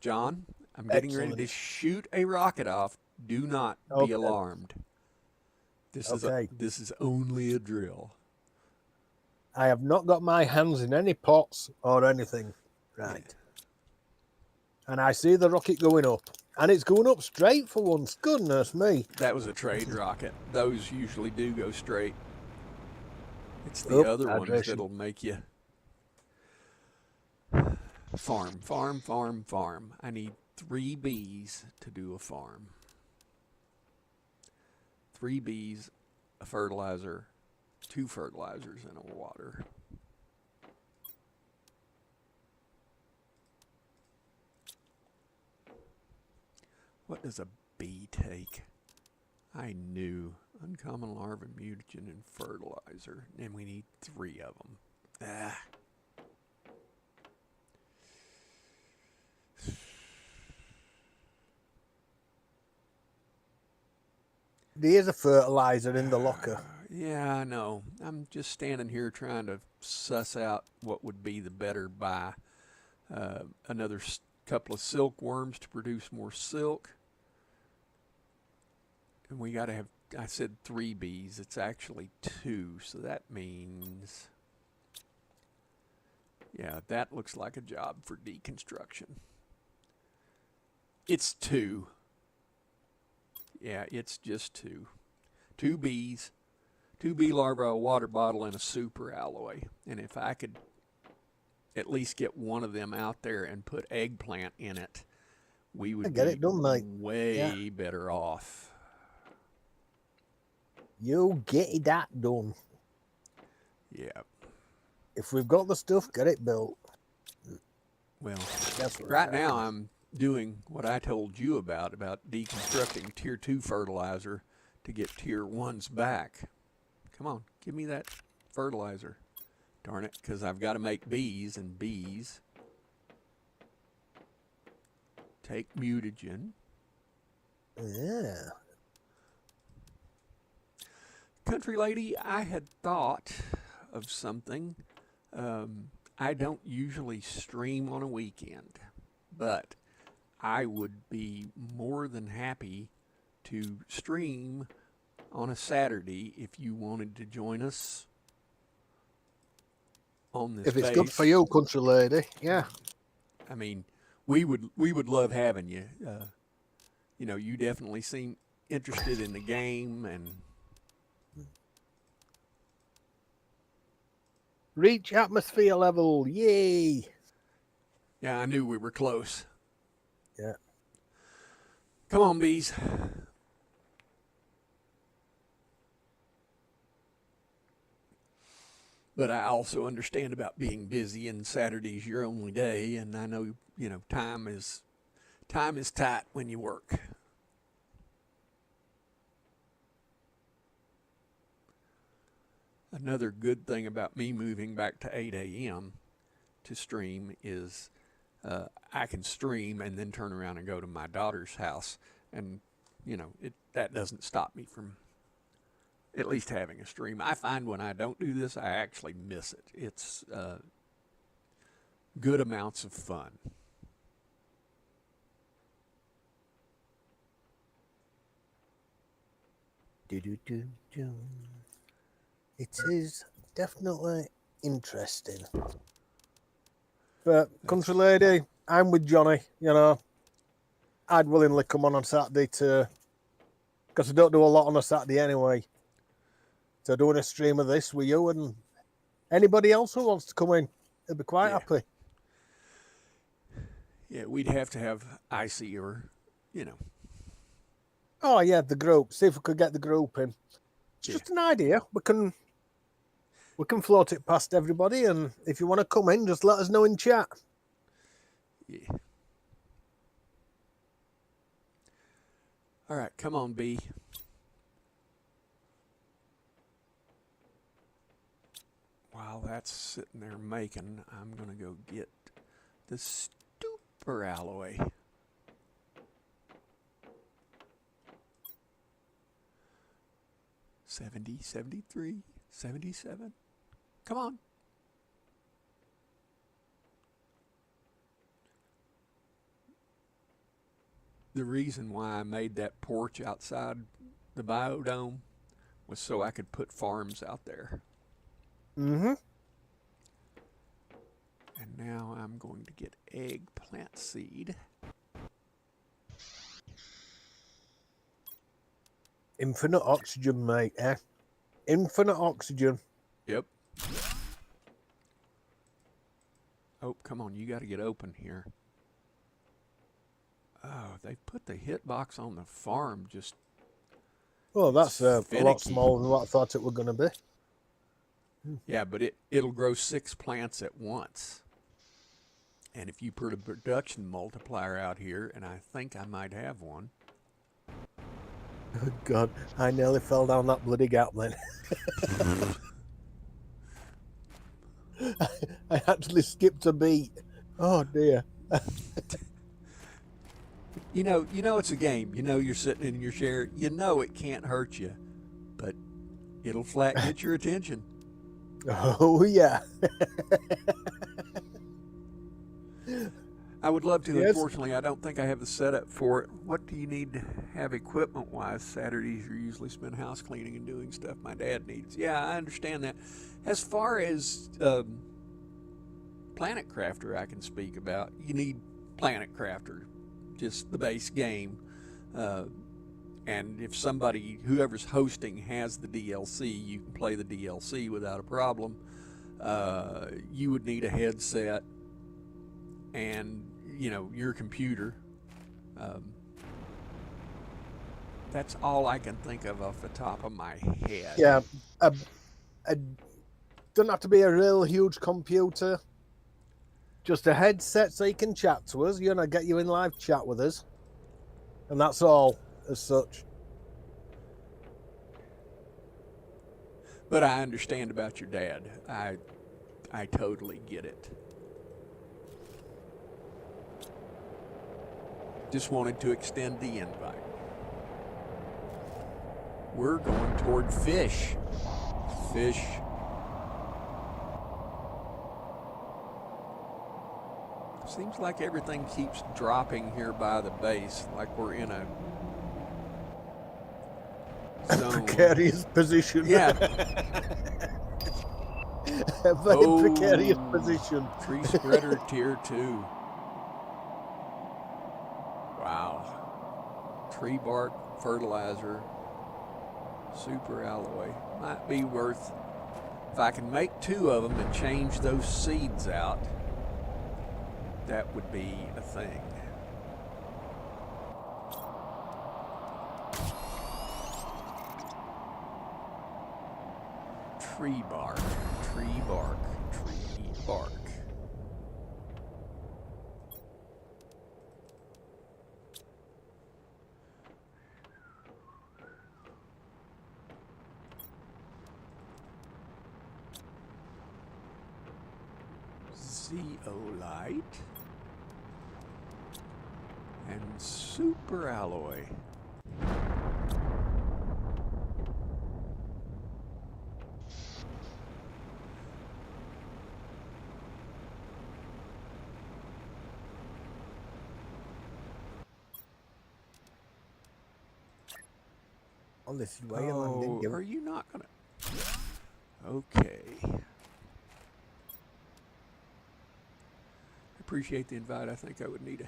John, I'm getting ready to shoot a rocket off. Do not be alarmed. This is only a drill. I have not got my hands in any pots or anything. Right. Yeah. And I see the rocket going up. And it's going up straight for once. Goodness me. That was a trade rocket. Those usually do go straight. It's the other ones that'll make you farm. I need 3 bees to do a farm. 3 bees, a fertilizer, 2 fertilizers, and a water. What does a bee take? I knew. Uncommon larva, mutagen, and fertilizer. And we need 3 of them. There's a fertilizer in the locker. Yeah, I know. I'm just standing here trying to suss out what would be the better buy. Another couple of silkworms to produce more silk. And we got to have, I said 3 bees. It's actually 2. So that means, yeah, that looks like a job for deconstruction. It's two. Yeah, it's just two. Two bees, two bee larvae, a water bottle, and a super alloy. And if I could at least get one of them out there and put eggplant in it, we would Get be it done, mate. way better off. You get that done. Yeah. If we've got the stuff, get it built. Well, That's what right I now reckon. I'm doing what I told you about deconstructing tier 2 fertilizer to get tier 1s back. Come on, give me that fertilizer. Darn it, because I've got to make bees, and bees take mutagen. Yeah. Country lady, I had thought of something. I don't usually stream on a weekend, but I would be more than happy to stream on a Saturday if you wanted to join us on this If it's good base. for you, country lady. Yeah. I mean, we would love having you. You know, you definitely seem interested in the game, and Reach atmosphere level. Yay. yeah, I knew we were close. Yeah. Come on, bees. But I also understand about being busy, and Saturday's your only day, and I know, you know, time is tight when you work. Another good thing about me moving back to 8 a.m. to stream is I can stream and then turn around and go to my daughter's house, and you know that doesn't stop me from at least having a stream. I find when I don't do this, I actually miss it. It's good amounts of fun. Do-do-do-do. It is definitely interesting. But country lady, I'm with Johnny. You know, I'd willingly come on Saturday to, because I don't do a lot on a Saturday anyway. So doing a stream of this with you and anybody else who wants to come in, they'll be quite Yeah. happy. Yeah, we'd have to have Icy or, you know. Oh yeah, the group. See if we could get the group in. It's Yeah. just an idea. We can float it past everybody, and if you want to come in, just let us know in chat. Yeah. All right, come on, B. While that's sitting there making, I'm going to go get the super alloy. $70, $73, $77. Come on. The reason why I made that porch outside the biodome was so I could put farms out there. Mm-hmm. And now I'm going to get eggplant seed. Infinite oxygen, mate. Eh? Infinite oxygen. Yep. Oh, come on, you got to get open here. Oh, they put the hitbox on the farm just... Oh, that's a lot finicky. smaller than what I thought it was going to be. Yeah, but it'll grow 6 plants at once. And if you put a production multiplier out here, and I think I might have one. Oh, God, I nearly fell down that bloody gap then. I actually skipped a beat. Oh, dear. You know it's a game. You know you're sitting in your chair. You know it can't hurt you, but it'll flat get your attention. Oh, yeah. I would love to. Yes. Unfortunately, I don't think I have the setup for it. What do you need to have equipment-wise? Saturdays are usually spent house cleaning and doing stuff my dad needs. Yeah, I understand that. As far as Planet Crafter I can speak about, you need Planet Crafter. just the base game. And if somebody, whoever's hosting, has the DLC, you can play the DLC without a problem. You would need a headset and, your computer. That's all I can think of off the top of my head. Yeah, don't have to be a real huge computer. Just a headset so you can chat to us. Get you in live chat with us, and that's all as such. But I understand about your dad. I totally get it. Just wanted to extend the invite. We're going toward fish. Fish. Seems like everything keeps dropping here by the base, like we're in a zone. Precarious position. Yeah. A very precarious position. Tree spreader tier 2. Wow. Tree bark fertilizer. Super alloy. Might be worth, if I can make 2 of them and change those seeds out, that would be a thing. Tree bark, tree bark, tree bark. Zeolite and super alloy. On this way and landing. Are you not gonna? Okay. Appreciate the invite. I think I would need a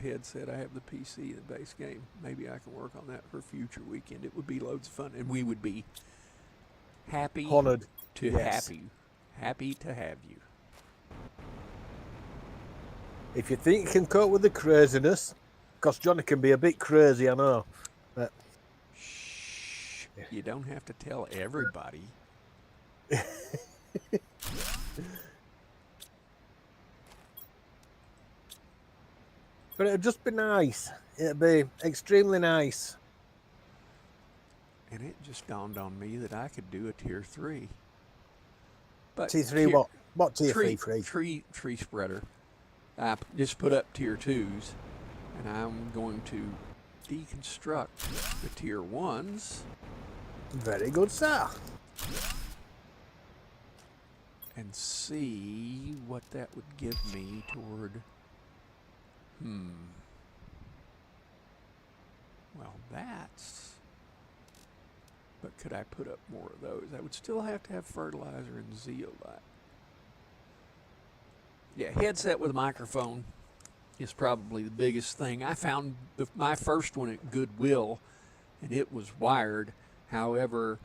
headset. I have the PC, the base game. Maybe I can work on that for a future weekend. It would be loads of fun, and we would be happy Honored to happy to have you. If you think you can cope with the craziness, because Johnny can be a bit crazy, I know. But Shh. You don't have to tell everybody. But it'd just be nice. It'd be extremely nice. And it just dawned on me that I could do a tier 3. But T3 what? What tier 3? Tree spreader. I just put up tier 2s, and I'm going to deconstruct the tier 1s. Very good, sir. And see what that would give me toward. Well, that's. But could I put up more of those? I would still have to have fertilizer and zeolite. Yeah, headset with a microphone is probably the biggest thing. I found my first one at Goodwill, and it was wired. However,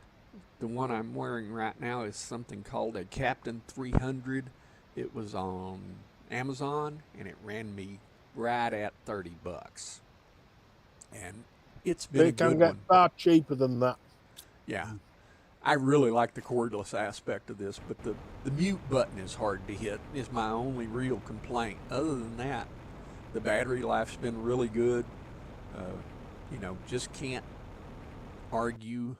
the one I'm wearing right now is something called a Captain 300. It was on Amazon, and it ran me right at $30. And it's been They a can good get one. far cheaper than that. Yeah. I really like the cordless aspect of this, but the mute button is hard to hit, is my only real complaint. Other than that, the battery life's been really good. Just can't argue.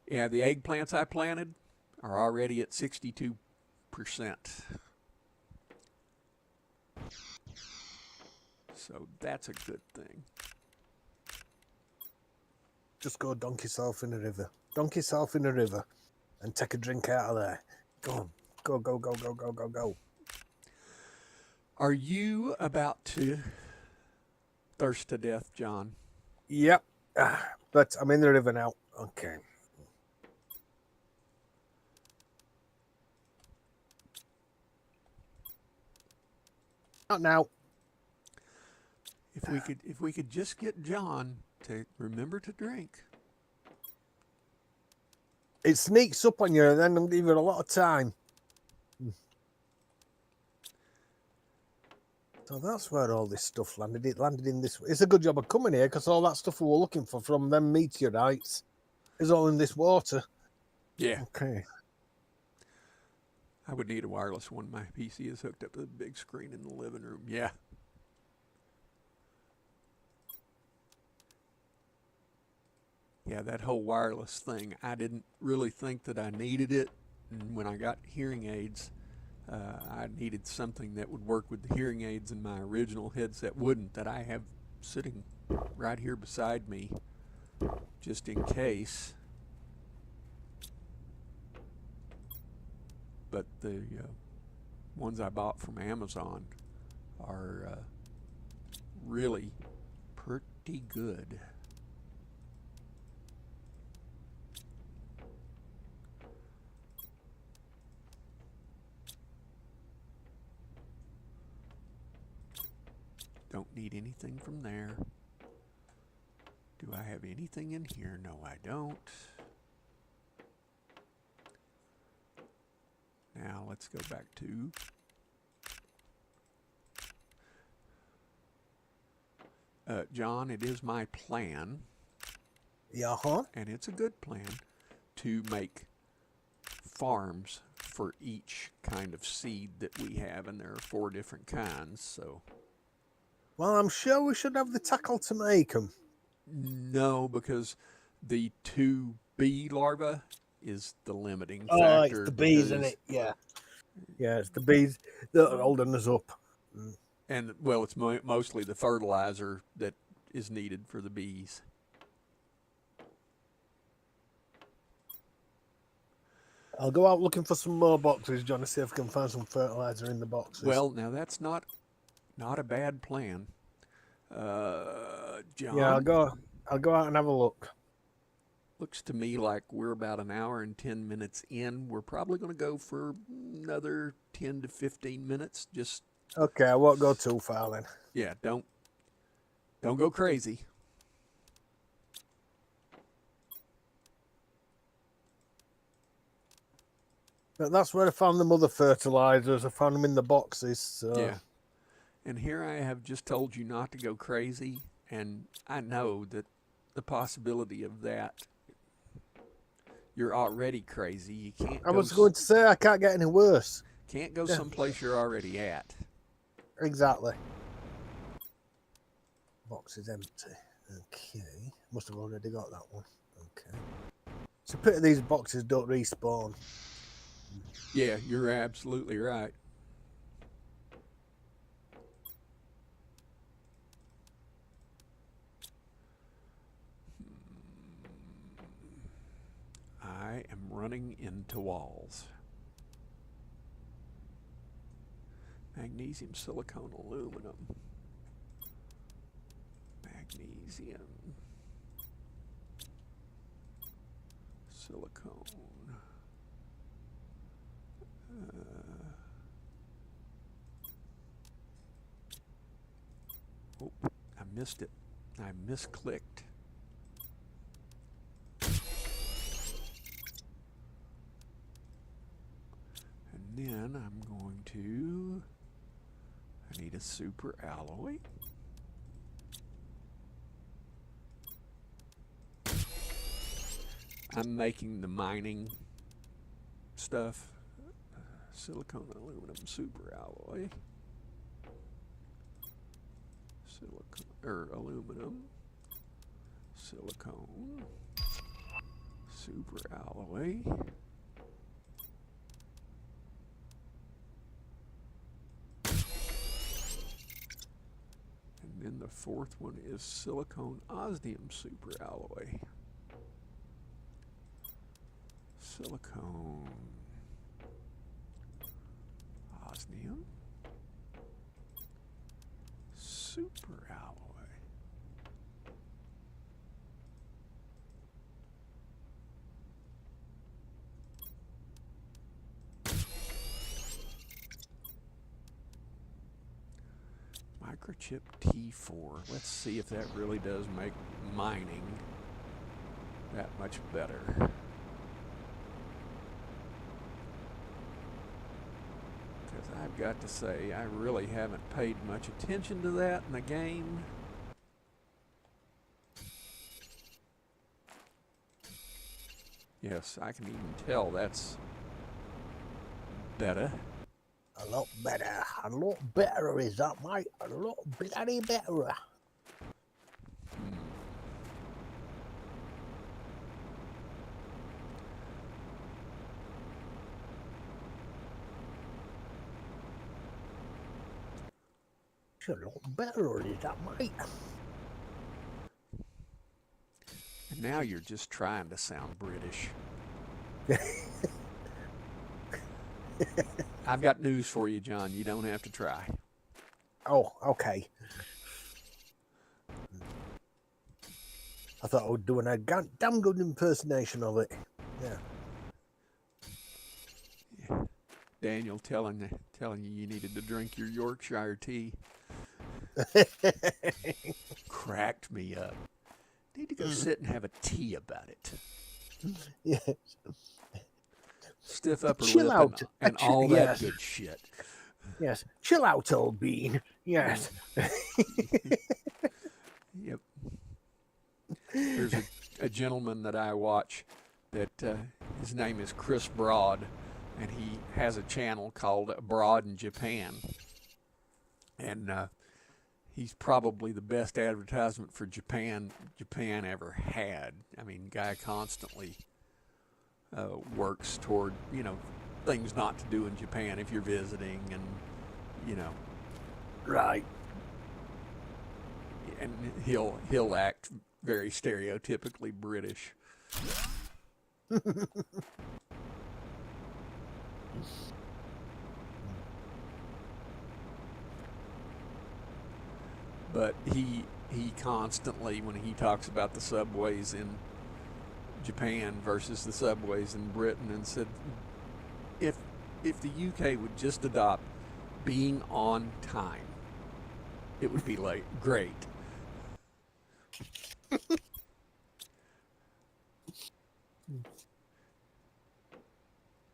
Yeah, the eggplants I planted are already at 62%. So that's a good thing. Just go dunk yourself in a river. Dunk yourself in a river and take a drink out of there. Go on. Go, go, go, go, go, go, go. Are you about to thirst to death, John? Yep. But I'm in the river now. Okay. Not now. If we could just get John to remember to drink. It sneaks up on you and then I'm giving a lot of time. So that's where all this stuff landed. It landed in this. It's a good job of coming here because all that stuff we were looking for from them meteorites is all in this water. Yeah. Okay. I would need a wireless one. My PC is hooked up to the big screen in the living room. Yeah. Yeah, that whole wireless thing, I didn't really think that I needed it. And when I got hearing aids, I needed something that would work with the hearing aids in my original headset wouldn't, that I have sitting right here beside me, just in case. But the ones I bought from Amazon are really pretty good. Don't need anything from there. Do I have anything in here? No, I don't. Now let's go back to John, it is my plan, Yeah, huh? and it's a good plan, to make farms for each kind of seed that we have, and there are 4 different kinds, so. Well, I'm sure we should have the tackle to make them. No, because the 2 bee larvae is the limiting Oh, factor. it's the bees, isn't because- it? Yeah. Yeah, it's the bees that are holding us up. And, well, it's mostly the fertilizer that is needed for the bees. I'll go out looking for some more boxes, John, to see if I can find some fertilizer in the boxes. Well, now that's not a bad plan. John, yeah, I'll go out and have a look. looks to me like we're about an hour and 10 minutes in. We're probably going to go for another 10 to 15 minutes. Just, Okay, I won't go too far then. yeah, don't go crazy. But that's where I found the other fertilizers. I found them in the boxes. So. Yeah. And here I have just told you not to go crazy, and I know that the possibility of that, you're already crazy. You can't. I was going to say I can't get any worse. Can't go Yeah. someplace you're already at. Exactly. Box is empty. Okay. Must have already got that one. Okay. It's a pity these boxes don't respawn. Yeah, you're absolutely right. I am running into walls. Magnesium, silicone, aluminum. Magnesium. Silicone. Oh, I missed it. I misclicked. And then I'm going to, I need a super alloy. I'm making the mining stuff. Silicone, aluminum, super alloy. Silicone, or aluminum. Silicone. Super alloy. And then the 4th one is silicone osmium super alloy. Silicone osmium super alloy. Microchip T4. Let's see if that really does make mining that much better. Because I've got to say, I really haven't paid much attention to that in the game. Yes, I can even tell that's better. A lot better. A lot better is that, mate? A lot bloody better. It's a lot better is that, mate? And now you're just trying to sound British. I've got news for you, John. You don't have to try. Oh, okay. I thought I was doing a damn good impersonation of it. Yeah. Daniel telling you needed to drink your Yorkshire tea. Cracked me up. Need to go sit and have a tea about it. Yes. Stiff upper Chill lip out. and all that Yes. good shit. Yes. Chill out, old bean. Yes. Yep. There's a gentleman that I watch that his name is Chris Broad, and he has a channel called Broad in Japan. And he's probably the best advertisement for Japan ever had. I mean, guy constantly works toward, things not to do in Japan if you're visiting, and, Right. and he'll act very stereotypically British. But he constantly, when he talks about the subways in Japan versus the subways in Britain, and said, if the UK would just adopt being on time, it would be like great.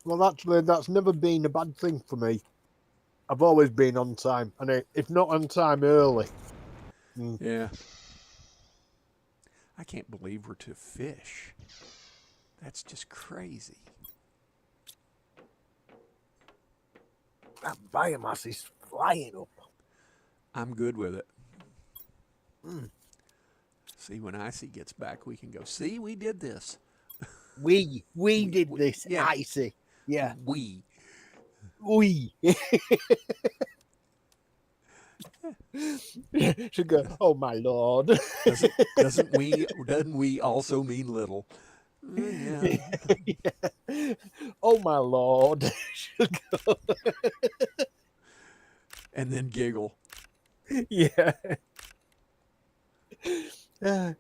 Well, actually, that's never been a bad thing for me. I've always been on time, and if not on time, early. Yeah. I can't believe we're to fish. That's just crazy. That biomass is flying up. I'm good with it. See, when Icy gets back, we can go, see, we did this. We did this, yeah. Icy. Yeah. We. Should go, oh my lord. Doesn't we also mean little? Yeah. Yeah. Oh my lord. Should go, And then giggle. yeah.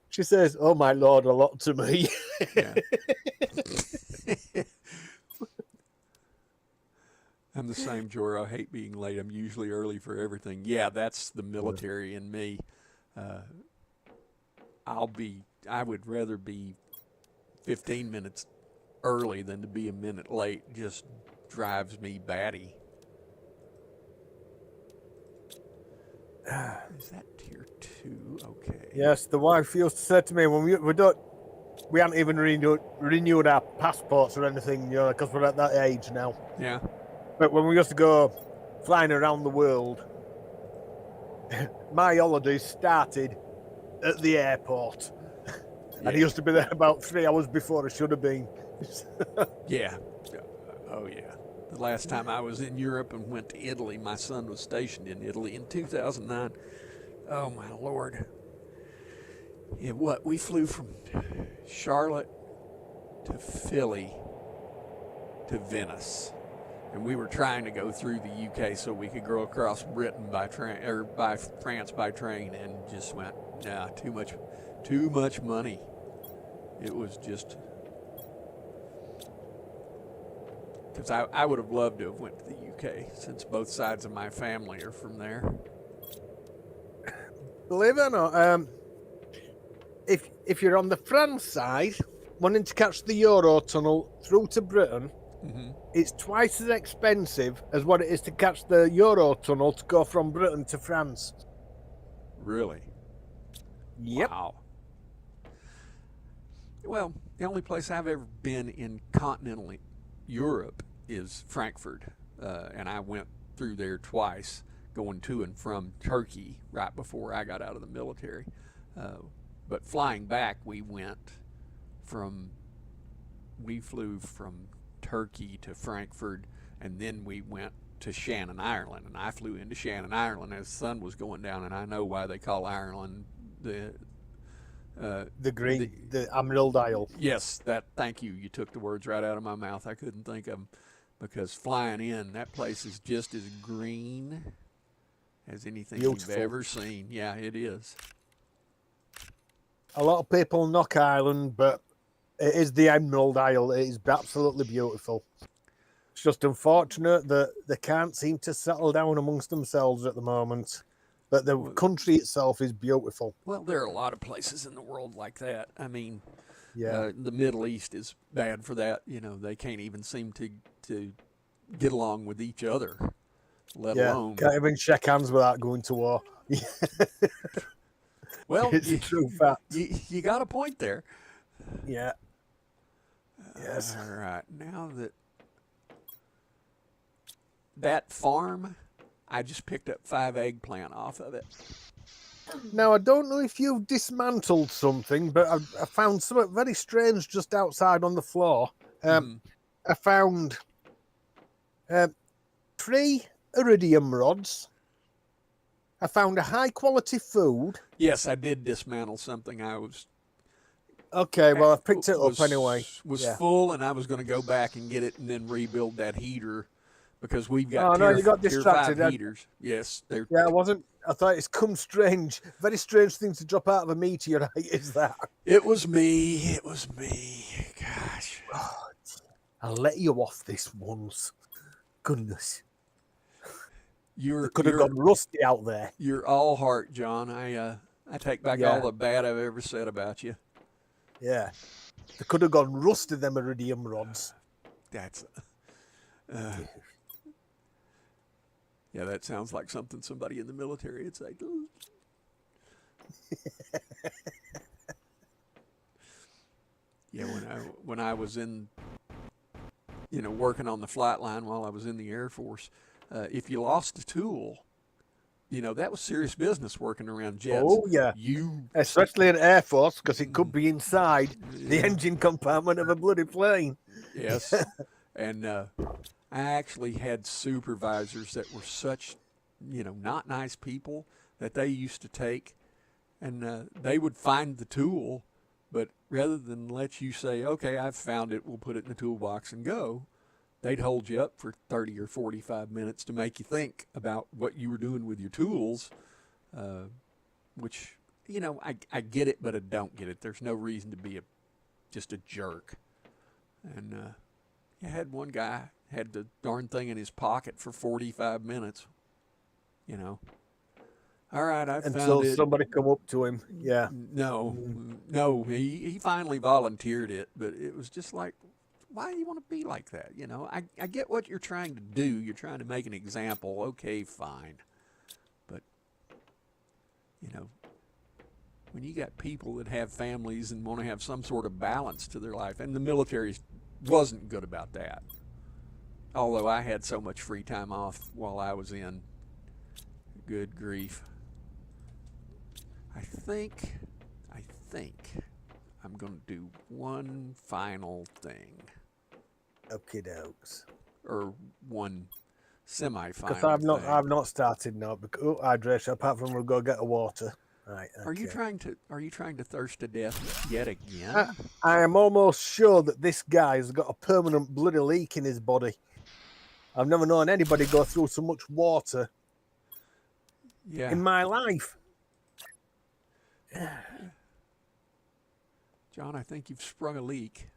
She says, oh my lord, a lot to me. Yeah. I'm the same, Jor. I hate being late. I'm usually early for everything. Yeah, that's the military in me. I would rather be 15 minutes early than to be a minute late. Just drives me batty. Is that tier 2? Okay. Yes, the wife used to say to me, when we haven't even renewed our passports or anything, because we're at that age now. Yeah. But when we used to go flying around the world, my holidays started at the airport. And he used to be there about 3 hours before I should have been. Yeah. Oh, yeah. The last time I was in Europe and went to Italy, my son was stationed in Italy in 2009. Oh, my Lord. Yeah, we flew from Charlotte to Philly to Venice. And we were trying to go through the UK so we could go across Britain by train, or by France by train, and just went, nah, too much money. It was just, because I would have loved to have went to the UK, since both sides of my family are from there. Believe it or not, if you're on the France side, wanting to catch the Eurotunnel through to Britain, it's twice as expensive as what it is to catch the Eurotunnel to go from Britain to France. Really? Yep. Wow. Well, the only place I've ever been in continental Europe is Frankfurt, and I went through there twice, going to and from Turkey right before I got out of the military. But flying back, we flew from Turkey to Frankfurt, and then we went to Shannon, Ireland, and I flew into Shannon, Ireland as the sun was going down, and I know why they call Ireland the The Emerald Isle. yes, that. Thank you. You took the words right out of my mouth. I couldn't think of them because flying in, that place is just as green as anything Beautiful. you've ever seen. Yeah, it is. A lot of people knock Ireland, but it is the Emerald Isle. It is absolutely beautiful. It's just unfortunate that they can't seem to settle down amongst themselves at the moment. But the country itself is beautiful. Well, there are a lot of places in the world like that. I mean, Yeah. the Middle East is bad for that. You know, they can't even seem to get along with each other, let Yeah. alone. Can't even shake hands without going to war. Well, It's a true fact. you got a point there. Yeah. Yes. All right. Now that farm, I just picked up 5 eggplant off of it. Now, I don't know if you've dismantled something, but I found something very strange just outside on the floor. I found 3 iridium rods. I found a high quality food. Yes, I did dismantle something. I was Okay, well, I picked it was- up anyway. Was Yeah. full, and I was going to go back and get it and then rebuild that heater because we've got Oh, no, tier, you got tier 5 distracted. heaters. Yes, they're Yeah, I wasn't. I thought it's come strange. Very strange thing to drop out of a meteorite, is that? It was me. It was me. Gosh. I'll let you off this once. Goodness. You're Could have gone rusty out there. You're all heart, John. I take back Yeah. all the bad I've ever said about you. Yeah. They could have gone rusty, them iridium rods. That's yeah, that sounds like something somebody in the military would say. "Ooh." Yeah, when I was in, working on the flight line while I was in the Air Force, if you lost a tool, that was serious business working around jets. Oh, yeah. You Especially in Air Force, because it could be inside the engine compartment of a bloody plane. Yes. And I actually had supervisors that were such, not nice people that they used to take and they would find the tool, but rather than let you say, okay, I've found it, we'll put it in the toolbox and go, they'd hold you up for 30 or 45 minutes to make you think about what you were doing with your tools, which, I get it, but I don't get it. There's no reason to be just a jerk. And I had one guy had the darn thing in his pocket for 45 minutes. All right, I Until found it. somebody come up to him. Yeah. No, he finally volunteered it, but it was just like, why do you want to be like that? I get what you're trying to do. You're trying to make an example. Okay, fine. But, when you got people that have families and want to have some sort of balance to their life, and the military wasn't good about that. Although I had so much free time off while I was in. Good grief. I think I'm going to do one final thing. Okay, dokes. Or one semi-final Because thing. I've not started now. Because hydration. Apart from we'll go get a water. Right. Okay. Are you trying to thirst to death yet again? I am almost sure that this guy's got a permanent bloody leak in his body. I've never known anybody go through so much water Yeah. in my life. John, I think you've sprung a leak.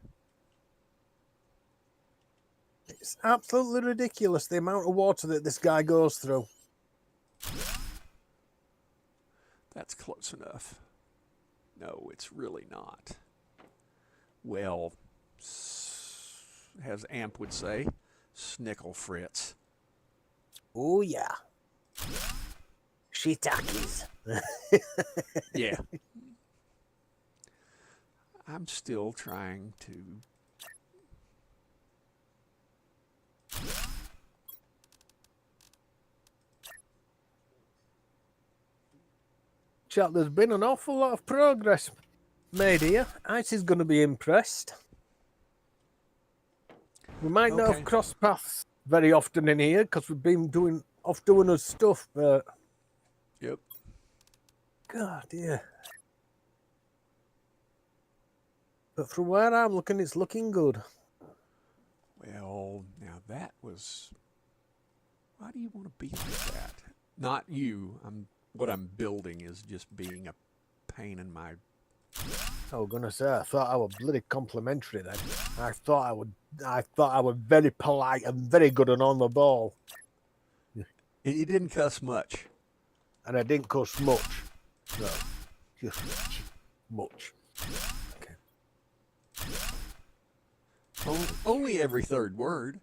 It's absolutely ridiculous the amount of water that this guy goes through. that's close enough. No, it's really not. Well, as Amp would say, snickle Fritz. Oh yeah. Shiitakes. Yeah. I'm still trying to. Chat, there's been an awful lot of progress made here. Ice is going to be impressed. We might not Okay. have crossed paths very often in here because we've been doing our stuff, but Yep. God, yeah. But from where I'm looking, it's looking good. Well, now that was. Why do you want to be like that? Not you. What I'm building is just being a pain in my. I was gonna say, I thought I was bloody complimentary then. I thought I was very polite and very good and on the ball, You didn't cuss much. and I didn't cuss much. No, just much. Only every third word.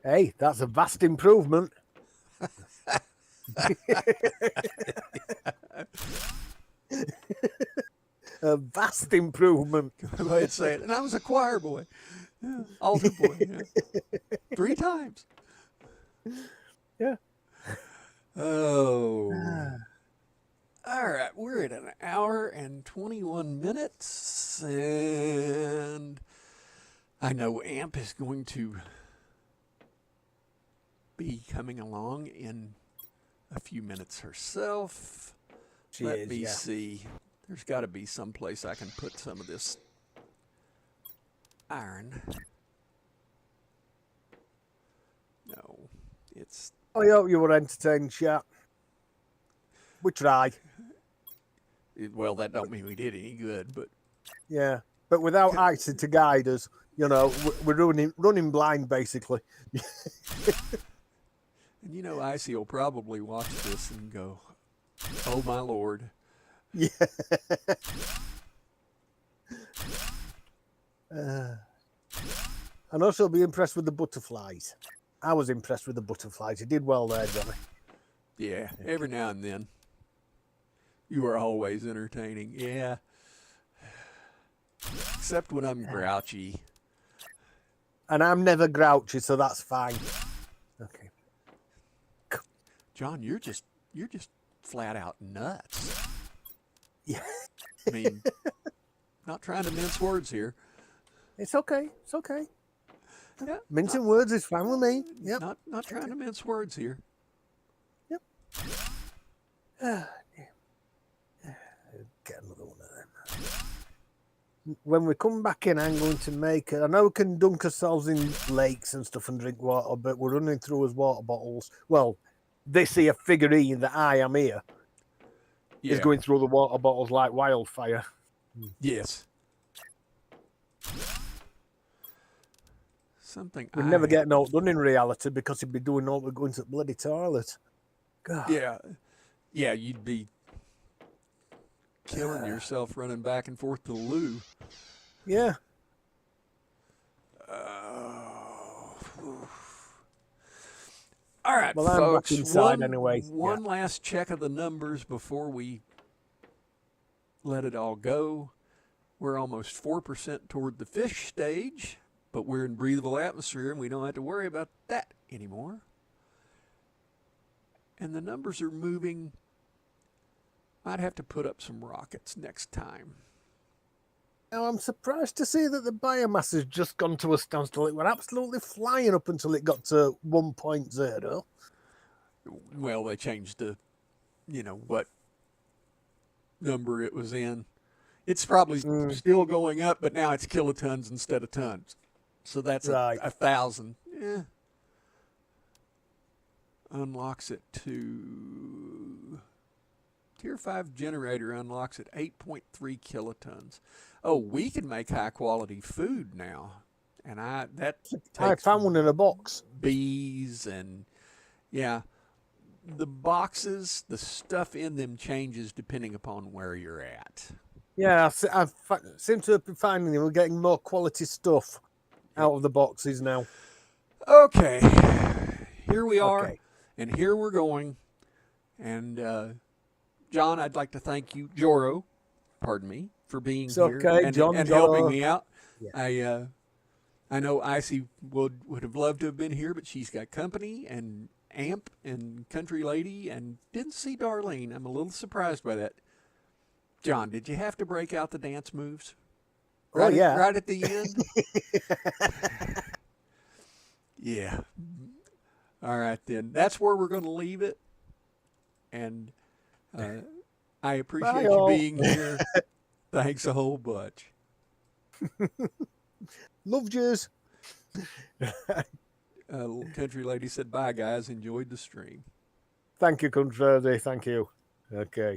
Hey, that's a vast improvement. A vast improvement. Go ahead and say it. And I was a choir boy. Yeah, altar boy. Yeah. 3 times. Yeah. Oh. All right. We're at an hour and 21 minutes. And I know Amp is going to be coming along in a few minutes herself. She Let is, me yeah. see. There's got to be some place I can put some of this iron. No, it's I hope you were entertained, chat. We try, well. That don't mean we did any good, but yeah. But without Icy to guide us, you know, we're running blind basically. and you know, Icy will probably watch this and go, "Oh my lord." Yeah. And also be impressed with the butterflies. I was impressed with the butterflies. You did well there, Johnny. Yeah, every now and then. You are always entertaining. Yeah. Except when I'm grouchy. And I'm never grouchy, so that's fine. Okay. John, you're just flat out nuts. Yeah. I mean, not trying to mince words here. It's okay. It's okay. Yeah, Mincing words is fine with me. Yep. not trying to mince words here. Get another one of them. When we come back in, I'm going to make it. I know we can dunk ourselves in lakes and stuff and drink water, but we're running through as water bottles. Well, this here figurine that I am here is going through the water bottles like wildfire. Yes. Something We'd never get no done in reality because he'd be doing all the going to the bloody toilet. God. Yeah. Yeah, you'd be killing yourself running back and forth to the loo. Yeah. All right, Well, I'm folks. back inside anyway. One last check of the numbers before we let it all go. We're almost 4% toward the fish stage, but we're in breathable atmosphere and we don't have to worry about that anymore. And the numbers are moving. I'd have to put up some rockets next time. Now, I'm surprised to see that the biomass has just gone to a standstill. It were absolutely flying up until it got to 1.0. Well, they changed the, what number it was in. It's probably still going up, but now it's kilotons instead of tons. So that's Right. 1,000. Yeah. Unlocks it to Tier 5 generator unlocks at 8.3 kilotons. Oh, we can make high quality food now. And that I takes found one in a box. bees and yeah. the boxes, the stuff in them changes depending upon where you're at. Yeah, seem to be finding we're getting more quality stuff out of the boxes now. Okay, here we are, Okay. and here we're going. And John, I'd like to thank you, Joro, pardon me, for being It's here okay, and, John, and Joro. helping me out. Yeah. I know Icy would have loved to have been here, but she's got company and Amp and Country Lady, and didn't see Darlene. I'm a little surprised by that. John, did you have to break out the dance moves? Oh, yeah. Right at the end? Yeah. All right, then. That's where we're going to leave it. And I appreciate Bye, you all. being here. Thanks a whole bunch. Love yous. Country Lady said, bye, guys. Enjoyed the stream. Thank you, Country. Thank you. Okay.